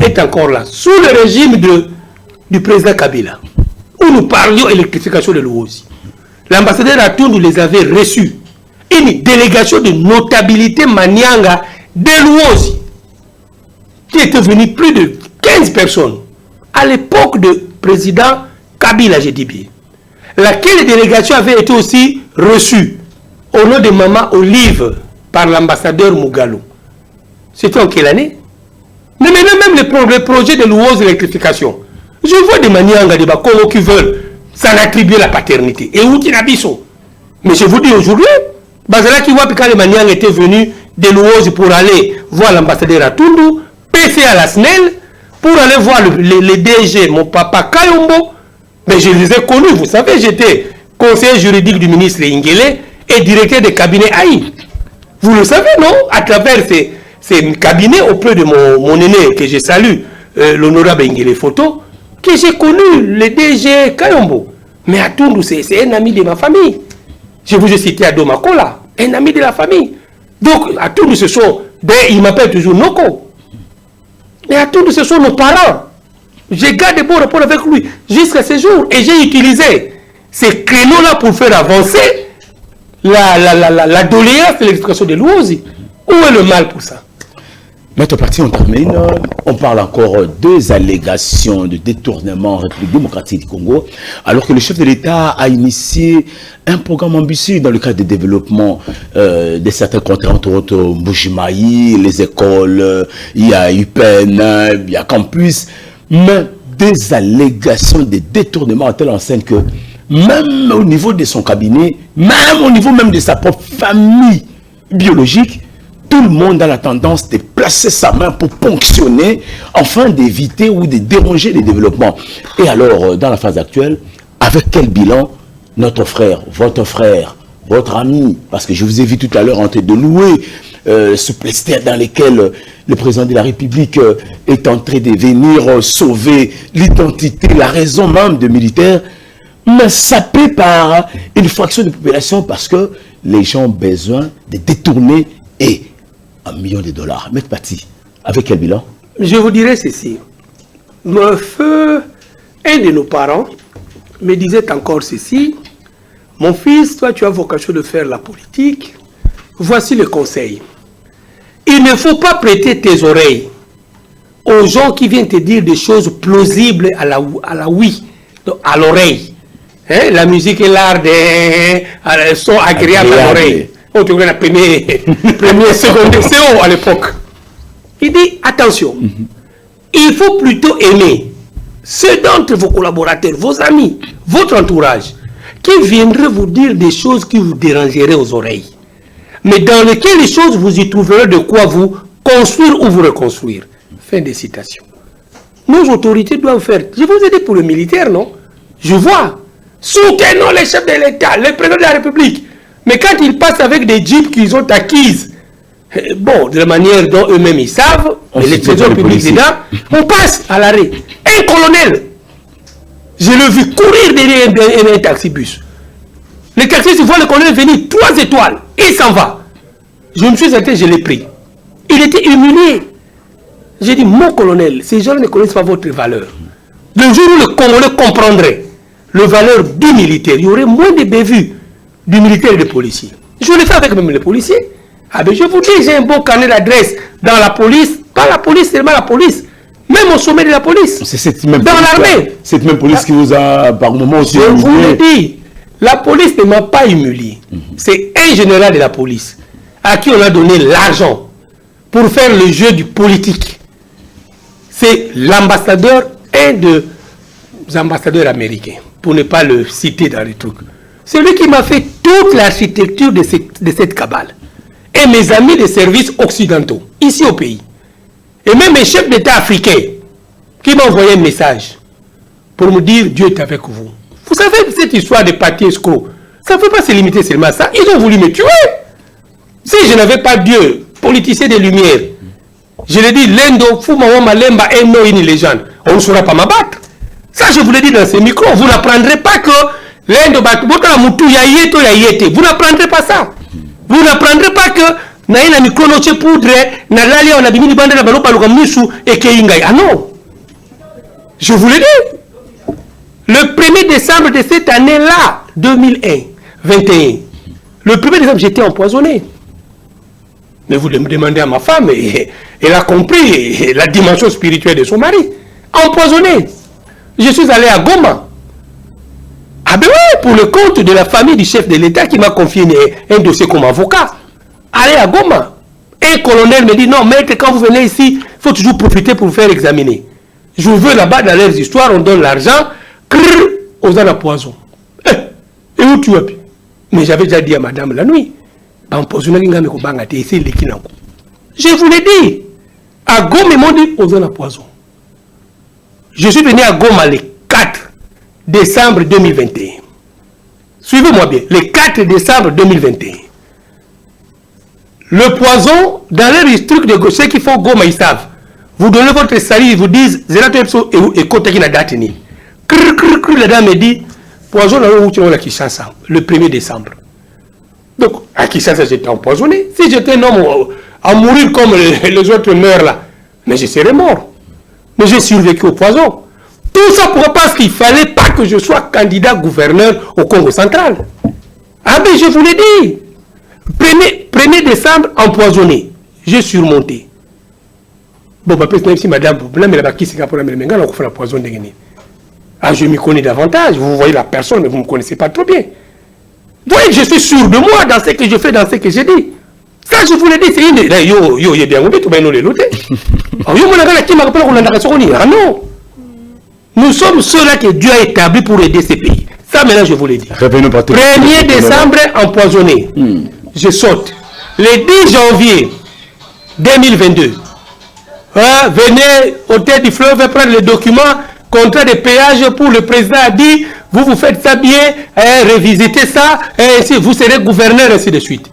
est encore là, sous le régime du président Kabila, où nous parlions électrification de Louosi. L'ambassadeur Atundu les avait reçus. Une délégation de notabilité Manianga de Louosi, qui était venue plus de 15 personnes, à l'époque de président Kabila, j'ai dit bien. laquelle délégation avait été aussi reçue au nom de Maman Olive par l'ambassadeur Mugalu. C'était en quelle année? Mais maintenant, même les projets de loueuse d'électrification, je vois des maniangas de Bakongo qui veulent s'en attribuer la paternité. Et où tu n'habisso? Mais je vous dis aujourd'hui, Bazala qui voit que quand les maniangas étaient venus de loueuse pour aller voir l'ambassadeur Atundu, PC à la SNEL, pour aller voir le DG, mon papa Kayombo, mais je les ai connus, vous savez, j'étais conseiller juridique du ministre Ingele et directeur de cabinet AI. Vous le savez, non? À travers ces cabinets auprès de mon aîné, que je salue, l'honorable Ingele Photo, que j'ai connu le DG Kayombo. Mais Atundu, c'est un ami de ma famille. Je vous ai cité Ado Makola, un ami de la famille. Donc, Atundu, ce sont il m'appelle toujours Noko. Mais Atundu, ce sont nos parents. Je garde de bons rapports avec lui jusqu'à ce jour. Et j'ai utilisé ces créneaux-là pour faire avancer la doléance de l'éducation de l'Ouosi. Où est le mal pour ça? Maître Parti, on termine. On parle encore deux allégations de détournement en République démocratique du Congo, alors que le chef de l'État a initié un programme ambitieux dans le cadre du développement de certains contrats, entre autres Mbujimayi, les écoles, il y a UPN, il y a Campus, mais des allégations de détournement à telle enseigne que même au niveau de son cabinet, même au niveau même de sa propre famille biologique, tout le monde a la tendance de placer sa main pour ponctionner afin d'éviter ou de déranger les développements. Et alors, dans la phase actuelle, avec quel bilan notre frère, votre ami, parce que je vous ai vu tout à l'heure en train de louer ce prestataire dans lequel le président de la République est en train de venir sauver l'identité, la raison même de militaires, mais sapé par une fraction de la population parce que les gens ont besoin de détourner et $1 million. Maître Parti, avec quel bilan? Je vous dirais ceci. Mon feu, un de nos parents, me disait encore ceci. Mon fils, toi tu as vocation de faire la politique. Voici le conseil. Il ne faut pas prêter tes oreilles aux gens qui viennent te dire des choses plausibles à la oui, à l'oreille. Hein? La musique et l'art sont agréables à l'oreille. On te la première seconde CO à l'époque. Il dit, attention, il faut plutôt aimer ceux d'entre vos collaborateurs, vos amis, votre entourage, qui viendraient vous dire des choses qui vous dérangeraient aux oreilles. Mais dans lesquelles les choses, vous y trouverez de quoi vous construire ou vous reconstruire. Fin de citation. Nos autorités doivent faire, je vous ai dit pour le militaire, non? Je vois, soutenons les chefs de l'État, le président de la République. Mais quand ils passent avec des jeeps qu'ils ont acquises, bon, de la manière dont eux-mêmes ils savent, mais les trésors publics dedans, on passe à l'arrêt. Un colonel, je l'ai vu courir derrière un taxi-bus. Le taxi, voit le colonel venir, 3 étoiles, et il s'en va. Je me suis arrêté, je l'ai pris. Il était humilié. J'ai dit, mon colonel, ces gens ne connaissent pas votre valeur. Le jour où le Congolais comprendrait la valeur du militaire, il y aurait moins de bévues du militaire et des policiers. Je le fais avec même les policiers. Ah ben je vous dis, j'ai un bon carnet d'adresse dans la police, pas la police, seulement la police, même au sommet de la police, dans l'armée. Cette même police qui vous a par moment aussi humilié. Je vous le dis, la police ne m'a pas humilié. C'est un général de la police à qui on a donné l'argent pour faire le jeu du politique. C'est l'ambassadeur, un des ambassadeurs américains, pour ne pas le citer dans les trucs. C'est lui qui m'a fait toute l'architecture de cette cabale. Et mes amis des services occidentaux, ici au pays. Et même mes chefs d'État africains, qui m'ont envoyé un message pour me dire Dieu est avec vous. Vous savez, cette histoire de partis escrocs, ça ne peut pas se limiter seulement à ça. Ils ont voulu me tuer. Si je n'avais pas Dieu, politicien des Lumières, je l'ai dit, Lendo, Fumawa Malemba, un nom, une légende, on ne saura pas m'abattre. Ça, je vous l'ai dit dans ces micros. Vous n'apprendrez pas que Lendo, vous n'apprendrez pas ça. Vous n'apprendrez pas que Naïna Mikronoche Poudre, Nalali, on a bimini ni bande na balopa lukamusu et Keingai. Ah non. Je vous l'ai dit. Le 1er décembre de cette année-là, 2021, le 1er décembre, j'étais empoisonné. Mais vous me demandez à ma femme, et elle a compris la dimension spirituelle de son mari. Empoisonné. Je suis allé à Goma. Ah ben oui, pour le compte de la famille du chef de l'État qui m'a confié un dossier comme avocat. Allez à Goma. Un colonel me dit, non, maître, quand vous venez ici, il faut toujours profiter pour vous faire examiner. Je veux là-bas, dans leurs histoires, on donne l'argent, aux ânes à poison. Et où tu es? Mais j'avais déjà dit à madame la nuit, je vous l'ai dit. À Goma, ils m'ont dit, aux ânes à poison. Je suis venu à Goma le 4 décembre 2021. Suivez-moi bien, le 4 décembre 2021. Le poison, dans les trucs de ceux qui font Goma, ils savent. Vous donnez votre salut, ils vous disent, et côté qui n'a date ni. La dame me dit, poison, le 1er décembre. Donc, à Kinshasa, j'étais empoisonné. Si j'étais un homme à mourir comme les autres meurent là, mais je serais mort. Mais j'ai survécu au poison. Tout ça pour parce qu'il ne fallait pas que je sois candidat gouverneur au Congo central. Ah ben je vous l'ai dit. 1er décembre, empoisonné. J'ai surmonté. Bon, même si madame, ah, je m'y connais davantage. Vous voyez la personne, mais vous ne me connaissez pas trop bien. Vous voyez que je suis sûr de moi dans ce que je fais, dans ce que j'ai dit. Ça, je vous l'ai dit, c'est une... Yo, bien, tout bien, nous les loter. Ah non. Nous sommes ceux-là que Dieu a établis pour aider ces pays. Ça, maintenant, je vous l'ai dit. 1er décembre, empoisonné. Je saute. Le 10 janvier 2022, venez au tête du fleuve prendre les documents, contrat de péage pour le président a dit, vous faites ça bien, revisitez ça, et vous serez gouverneur, ainsi de suite.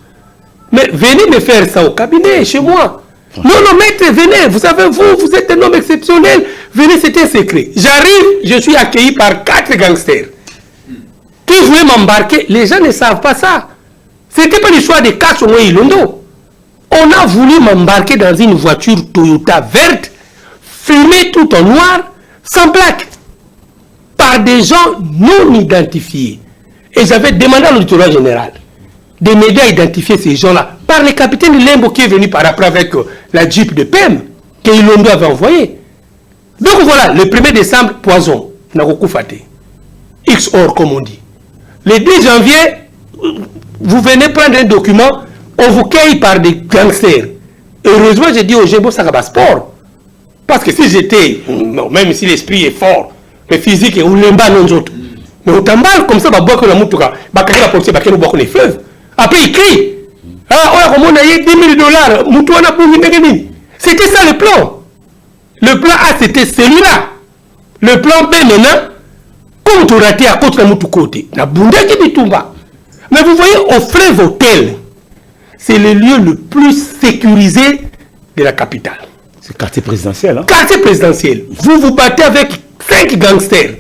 Mais venez me faire ça au cabinet, chez moi. Non, maître, venez, vous savez, vous êtes un homme exceptionnel, venez, c'est un secret. J'arrive, je suis accueilli par 4 gangsters qui voulaient m'embarquer. Les gens ne savent pas ça. Ce n'était pas le choix de Kassongo et Ilondo. On a voulu m'embarquer dans une voiture Toyota verte, fumée tout en noir, sans plaque, par des gens non identifiés. Et j'avais demandé à l'auditoire général de m'aider à identifier ces gens-là, par le capitaine Lembo qui est venu par après avec la Jeep de PEM que Ilondo avait envoyé. Donc voilà, le 1er décembre, poison, Nagoku Fate. XOR comme on dit. Le 10 janvier, vous venez prendre un document, on vous cueille par des gangsters. Heureusement, j'ai dit au Gébo Sakaba Sport. Parce que si j'étais, même si l'esprit est fort, le physique est ou l'emba non autres. Mais au tambal, comme ça, bah, la moutoura, bah, la police, bah, boire les fleuves. Après, il crie. Ah, on a eu 10 000 $. C'était ça le plan. Le plan A, c'était celui-là. Le plan B, maintenant, comme tu raté à côté de la côté, la bunda qui bitumba. Mais vous voyez, au fleuve hôtel, c'est le lieu le plus sécurisé de la capitale. C'est quartier présidentiel, hein? Quartier présidentiel. Vous vous battez avec 5 gangsters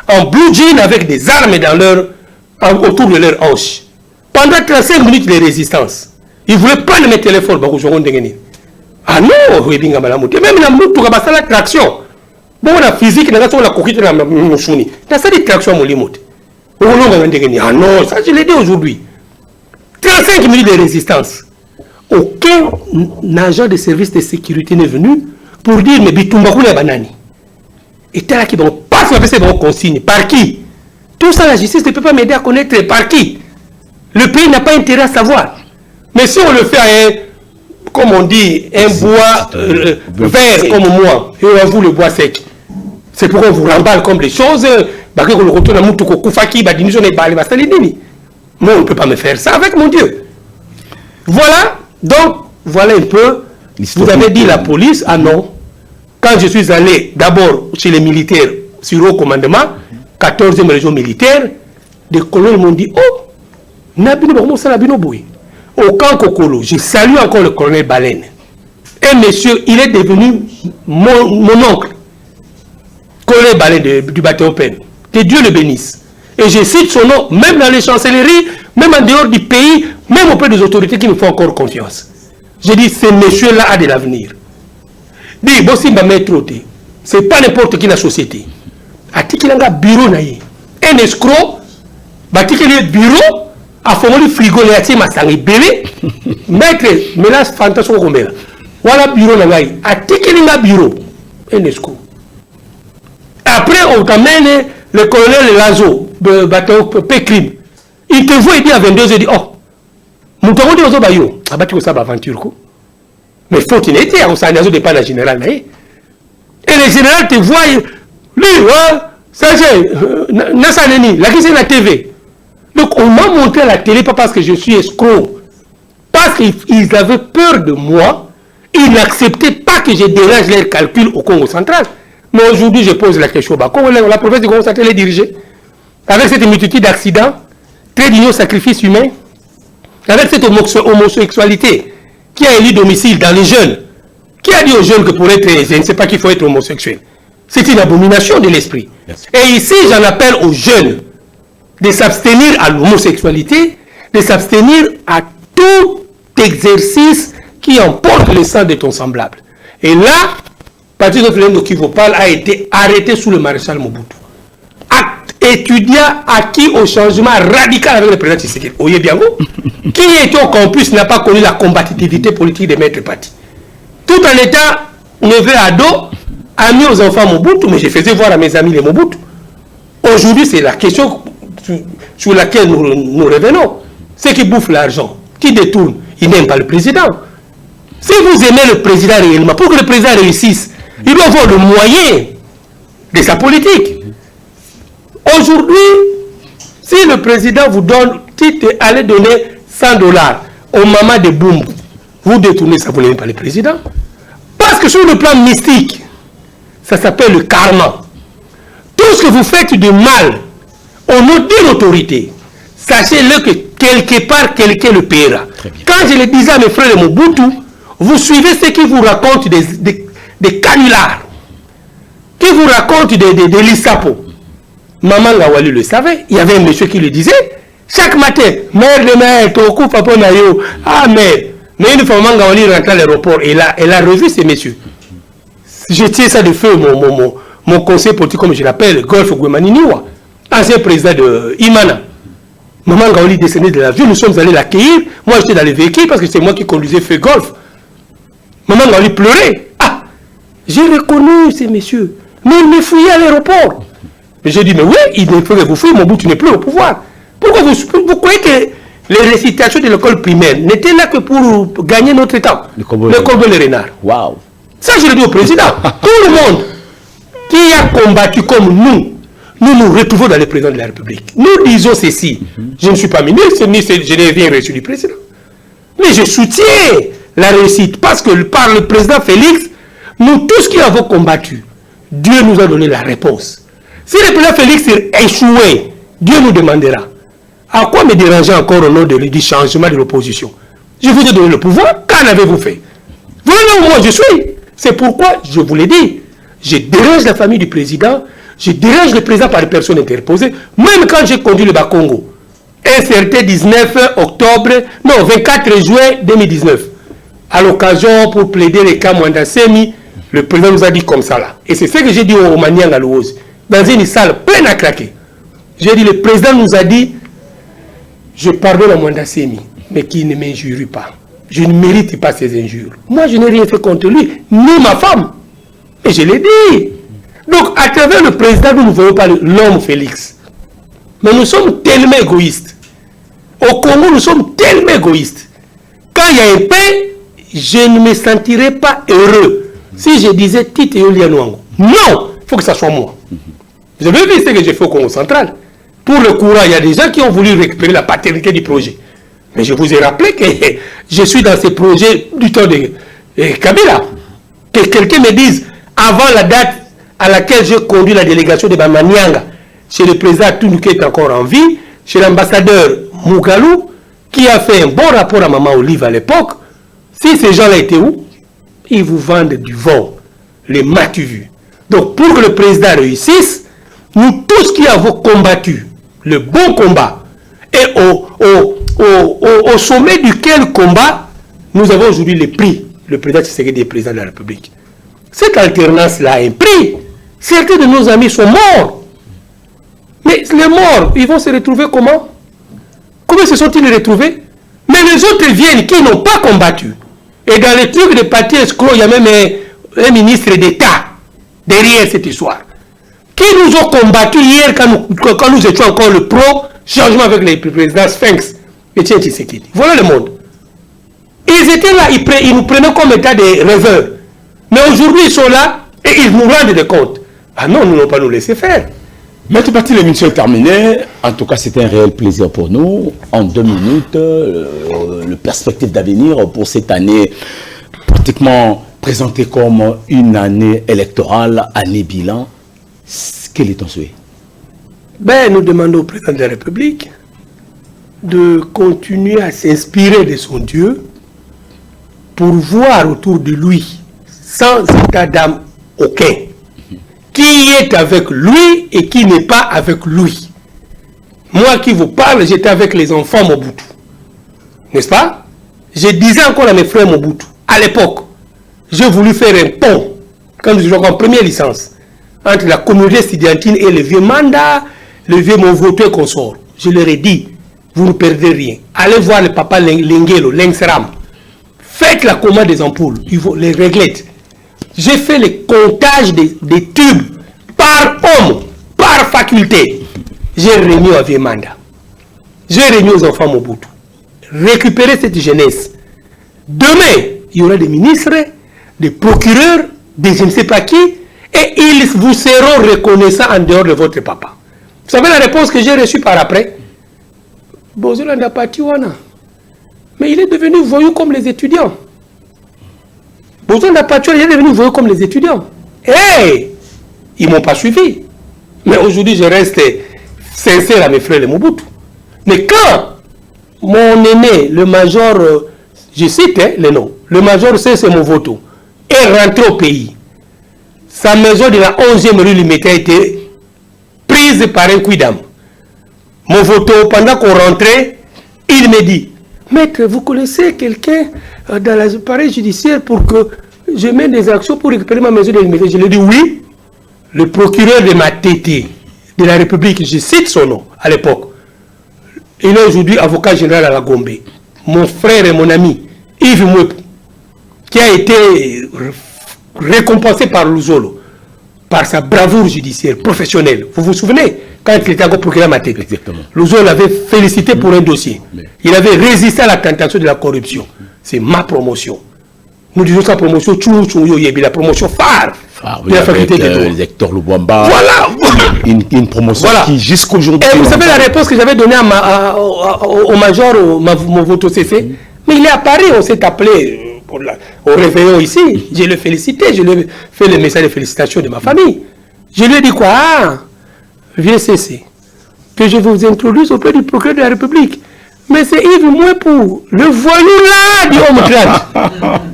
en blue jean avec des armes autour de leur hanche. Pendant 35 minutes de résistance, ils voulaient prendre mes téléphones. Ah non, même la moutou, c'est la traction. Bon, la physique, la coquille, la mouchouni. C'est la traction, mon limite. Ah non, ça je l'ai dit aujourd'hui. 35 minutes de résistance. Aucun agent de service de sécurité n'est venu pour dire mais Bitumbakou la banani. Et tel qui vont pas se faire consigne. Par qui? Tout ça, la justice ne peut pas m'aider à connaître par qui. Le pays n'a pas intérêt à savoir. Mais si on le fait, comme on dit, un bois vert comme moi, et on vous le bois sec. C'est pourquoi on vous remballe comme les choses. Mais on ne peut pas me faire ça avec mon Dieu. Voilà, donc, voilà un peu. Vous avez dit la police, ah non. Quand je suis allé d'abord chez les militaires sur haut commandement, 14e région militaire, des colonels m'ont dit, oh, au camp Kokolo, je salue encore le colonel Baleine. Et monsieur, il est devenu mon oncle. Colonel Baleine du bataillon PEN. Que Dieu le bénisse. Et je cite son nom, même dans les chancelleries, même en dehors du pays, même auprès des autorités qui me font encore confiance. Je dis, ce monsieur-là a de l'avenir. Dis, Bossimba Métroté, c'est pas n'importe qui dans la société. Atiki langa bureau naïe. Un escroc, batiki le bureau, a formé le frigo, le ati masangi belé, maître, mélange fantasme comme voilà bureau naïe. Atiki langa bureau, un escroc. Après, on t'amène le colonel Lazo. bateau crime. Il te voit et dit à 22h, il dit, oh, nous t'avons dit aux Obayo, ah bah tu ça aventure quoi. Mais faut qu'il ait été, on s'en a pas la générale. Et le général te voit, lui, ça c'est, Nassaneni, la question c'est la TV. Donc on m'a montré à la télé, pas parce que je suis escroc, parce qu'ils avaient peur de moi, ils n'acceptaient pas que je dérange leurs calculs au Congo central. Mais aujourd'hui, je pose la question, bah, comment la province du Congo central est dirigée, avec cette multitude d'accidents, très d'union sacrifice humain, avec cette homosexualité qui a élu domicile dans les jeunes. Qui a dit aux jeunes que pour être, je ne sais pas qu'il faut être homosexuel. C'est une abomination de l'esprit. Et ici, j'en appelle aux jeunes de s'abstenir à l'homosexualité, de s'abstenir à tout exercice qui emporte le sang de ton semblable. Et là, Patrice Ofilendo qui vous parle a été arrêté sous le maréchal Mobutu. Étudiant acquis au changement radical avec le président Tshisekedi. Oye Biango, qui était au campus n'a pas connu la combativité politique des maîtres partis. Tout en étant neveu ado, ami aux enfants Mobutu, mais je faisais voir à mes amis les Mobutu. Aujourd'hui, c'est la question sur laquelle nous revenons. Ceux qui bouffent l'argent, qui détournent, ils n'aiment pas le président. Si vous aimez le président réellement, pour que le président réussisse, il doit avoir le moyen de sa politique. Aujourd'hui, si le président vous donne, allez donner $100 au maman de Boum, vous détournez ça, vous n'aimez pas le président. Parce que sur le plan mystique, ça s'appelle le karma. Tout ce que vous faites de mal au nom d'une autorité, sachez-le que quelque part, quelqu'un le paiera. Quand je le disais à mes frères de Mobutu, vous suivez ceux qui vous racontent des canulars, qui vous racontent des lissapo. Maman Ngawali le savait, il y avait un monsieur qui le disait, chaque matin, mère de mère, Toku Papa Nayo, ah mère, mais une fois Maman Ngawali rentre à l'aéroport, elle a revu ces messieurs. Je tiens ça de feu, mon conseil politique, comme je l'appelle, Golf Gwemaniniwa, ancien président de Imana. Maman Ngawali descendait de l'avion, nous sommes allés l'accueillir, moi j'étais dans le véhicule parce que c'est moi qui conduisais feu Golf. Maman Ngawali pleurait. Ah, j'ai reconnu ces messieurs, mais ils me fouillaient à l'aéroport. J'ai dit, mais oui, il faut que vous fouillez, mon bout, tu n'es plus au pouvoir. Pourquoi vous croyez que les récitations de l'école primaire n'étaient là que pour gagner notre temps? Le combo le renard. Wow. Ça, je le dis au président. Tout le monde qui a combattu comme nous nous retrouvons dans le président de la République. Nous disons ceci. Je ne suis pas ministre, je n'ai rien reçu du président. Mais je soutiens la réussite parce que par le président Félix, nous tous qui avons combattu, Dieu nous a donné la réponse. Si le président Félix échouait, Dieu nous demandera. À quoi me déranger encore au nom du changement de l'opposition? Je vous ai donné le pouvoir, qu'en avez-vous fait? Voilà où moi je suis. C'est pourquoi, je vous l'ai dit, je dérange la famille du président, je dérange le président par les personnes interposées, même quand j'ai conduit le Bas-Congo. Un certain 24 juin 2019, à l'occasion pour plaider les cas Mwanda Semi, le président nous a dit comme ça là. Et c'est ce que j'ai dit au Maniang Louose, dans une salle pleine à craquer. J'ai dit, le président nous a dit, je pardonne à Mwanda Semi, mais qu'il ne m'injure pas. Je ne mérite pas ces injures. Moi, je n'ai rien fait contre lui, ni ma femme. Et je l'ai dit. Donc, à travers le président, nous ne voyons pas l'homme Félix. Mais nous sommes tellement égoïstes. Au Congo, nous sommes tellement égoïstes. Quand il y a un paix, je ne me sentirais pas heureux si je disais Tite Yolia Nouango. Non, il faut que ça soit moi. Vous avez vu ce que j'ai fait au Congo central. Pour le courant, il y a des gens qui ont voulu récupérer la paternité du projet. Mais je vous ai rappelé que je suis dans ces projets du temps de Kabila. Que quelqu'un me dise, avant la date à laquelle j'ai conduit la délégation de Bamanianga, chez le président Tounou qui est encore en vie, chez l'ambassadeur Mougalou, qui a fait un bon rapport à Maman Olive à l'époque, si ces gens-là étaient où? Ils vous vendent du vent, les matu-vus. Donc pour que le président réussisse, nous tous qui avons combattu le bon combat, et au sommet duquel combat, nous avons aujourd'hui le prix, le président Tshisekedi est président de la République. Cette alternance-là a un prix. Certains de nos amis sont morts. Mais les morts, ils vont se retrouver comment? Comment se sont-ils retrouvés? Mais les autres viennent qui n'ont pas combattu. Et dans les trucs de parti escrocs, il y a même un ministre d'État derrière cette histoire. qui nous ont combattu hier quand nous étions encore le pro-changement avec les présidents Sphinx et Tshisekedi. Voilà le monde. Ils étaient là, ils nous prenaient comme état des rêveurs. Mais aujourd'hui, ils sont là et ils nous rendent des comptes. Ah non, nous n'allons pas nous laisser faire. Maître Paty, l'émission est terminée. En tout cas, c'était un réel plaisir pour nous. En 2 minutes, le perspective d'avenir pour cette année, pratiquement présentée comme une année électorale, année bilan. Quel est ton souhait? Ben, nous demandons au président de la République de continuer à s'inspirer de son Dieu pour voir autour de lui, sans état d'âme aucun, qui est avec lui et qui n'est pas avec lui. Moi qui vous parle, j'étais avec les enfants Mobutu. N'est-ce pas? Je disais encore à mes frères Mobutu, à l'époque, j'ai voulu faire un pont, quand nous étions en première licence, entre la communauté estudiantine et le vieux mandat, le vieux Movoto et consort. Je leur ai dit, vous ne perdez rien. Allez voir le papa Lengelo, Lengsram. Faites la commande des ampoules, les réglettes. J'ai fait le comptage des tubes par homme, par faculté. J'ai remis au vieux mandat. J'ai remis aux enfants Mobutu. Récupérez cette jeunesse. Demain, il y aura des ministres, des procureurs, des je ne sais pas qui, et ils vous seront reconnaissants en dehors de votre papa. Vous savez la réponse que j'ai reçue par après? Bozola n'a pas tuana. Mais il est devenu voyou comme les étudiants. Bozola n'a pas tué, il est devenu voyou comme les étudiants. Hey! Ils ne m'ont pas suivi. Mais aujourd'hui, je reste sincère à mes frères les Mobutu. Mais quand mon aîné, le major, je cite le nom, le major c'est Movoto, est rentré au pays, sa maison de la 11e rue Limité a été prise par un quidam. Movoto, pendant qu'on rentrait, il me dit, maître, vous connaissez quelqu'un dans l'appareil judiciaire pour que je mène des actions pour récupérer ma maison de Limité? Je lui ai dit oui. Le procureur de Matete de la République, je cite son nom à l'époque, il est aujourd'hui avocat général à la Gombe. Mon frère et mon ami, Yves Mouep, qui a été récompensé par Luzolo, par sa bravoure judiciaire, professionnelle. Vous vous souvenez, quand il était encore procureur à Matete, Luzolo l'avait félicité pour un dossier. Il avait résisté à la tentation de la corruption. C'est ma promotion. Nous disons sa promotion, la promotion phare de la faculté de droit. Hector Lubwamba. Voilà. Une promotion qui jusqu'aujourd'hui. Et vous savez la réponse que j'avais donnée au major, mon voto CC. Mais il est à Paris, on s'est appelé au réveillon ici. Je l'ai félicité, je lui ai fait le message de félicitations de ma famille. Je lui ai dit quoi? Ah, viens CC, que je vous introduise auprès du procureur de la République. Mais c'est Yves Mouepou, le voyou là du homme crâne.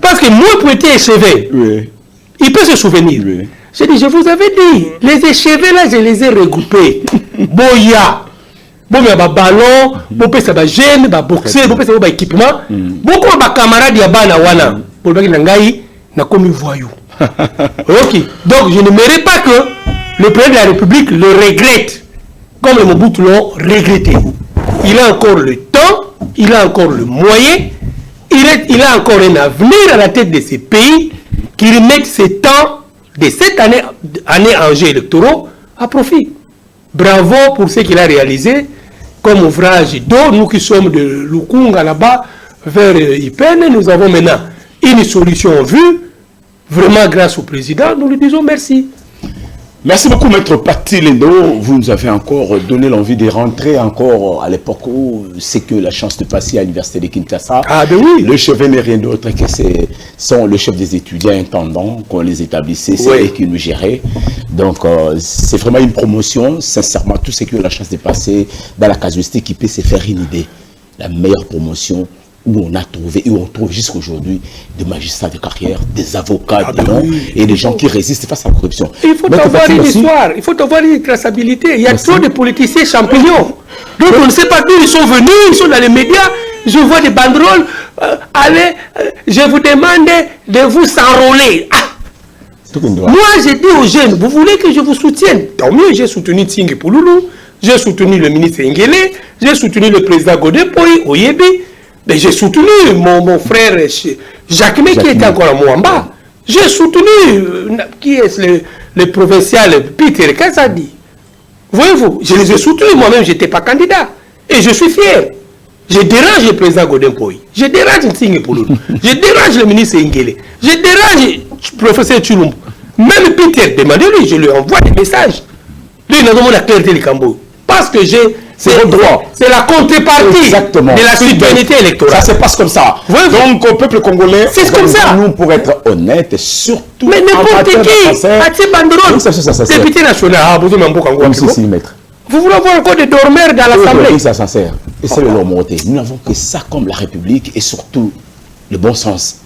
Parce que Mouepou était échevé. Oui. Il peut se souvenir. Oui. J'ai dit, je vous avais dit, les échevés là, je les ai regroupés. Boya, bon, il y a un ballon, bon, il y a un gène, un boxeur, bon, il y a un équipement. Beaucoup de camarades, il y a un wana. Pour le Nangaï, n'a comme voyou. Ok. Donc, je ne mérite pas que le président de la République le regrette, comme le Mobutu l'ont regretté. Il a encore le temps, il a encore le moyen, il a encore un avenir à la tête de ces pays, qu'il mette ce temps de cette année enjeux électoraux à profit. Bravo pour ce qu'il a réalisé comme ouvrage d'eau. Nous qui sommes de Lukunga là-bas vers Ipene, nous avons maintenant une solution vue. Vraiment grâce au président, nous lui disons merci. Merci beaucoup, Maître Paty Lendo. Vous nous avez encore donné l'envie de rentrer encore à l'époque où c'est que la chance de passer à l'université de Kinshasa. Ah ben oui. Le chevet n'est rien d'autre que sont le chef des étudiants intendants qu'on les établissait, c'est eux qui nous géraient. Donc c'est vraiment une promotion. Sincèrement, tout ce qui a la chance de passer dans la casuistique qui peut se faire une idée. La meilleure promotion où on a trouvé, et où on trouve jusqu'à aujourd'hui des magistrats de carrière, des avocats de nom, et des gens qui résistent face à la corruption. Il faut avoir une histoire, il faut avoir une traçabilité. Il y a trop de politiciens champignons. Donc on ne sait pas d'où ils sont venus, ils sont dans les médias. Je vois des banderoles. Allez, je vous demande de vous s'enrôler. Moi, j'ai dit aux jeunes, vous voulez que je vous soutienne? Tant mieux, j'ai soutenu Tsingé Pouloulou, j'ai soutenu le ministre Ngele, j'ai soutenu le président Godepoi, Oyebi. Mais j'ai soutenu mon frère Jacques qui était encore à Mouamba. J'ai soutenu, qui est le provincial Peter, qu'est-ce que ça dit? Voyez-vous, je les ai soutenus, moi-même, je n'étais pas candidat. Et je suis fier. Je dérange le président Godin Poy. Je dérange Nsigne Pouloulou. Je dérange le ministre Ingele. Je dérange le professeur Chulumbo. Même Peter, demandez-lui, je lui envoie des messages. Lui, il a demandé la clarté du Cambo. Parce que c'est votre droit. C'est la contrepartie de la citoyenneté électorale. Ça se passe comme ça. Donc, au peuple congolais, c'est comme ça. Nous, pour être honnêtes, surtout. Mais n'importe qui, Ati Banderole, député national, vous voulez avoir encore des dormeurs dans l'Assemblée? Ça sincère. Et c'est leur montée. Nous n'avons que ça comme la République et surtout le bon sens.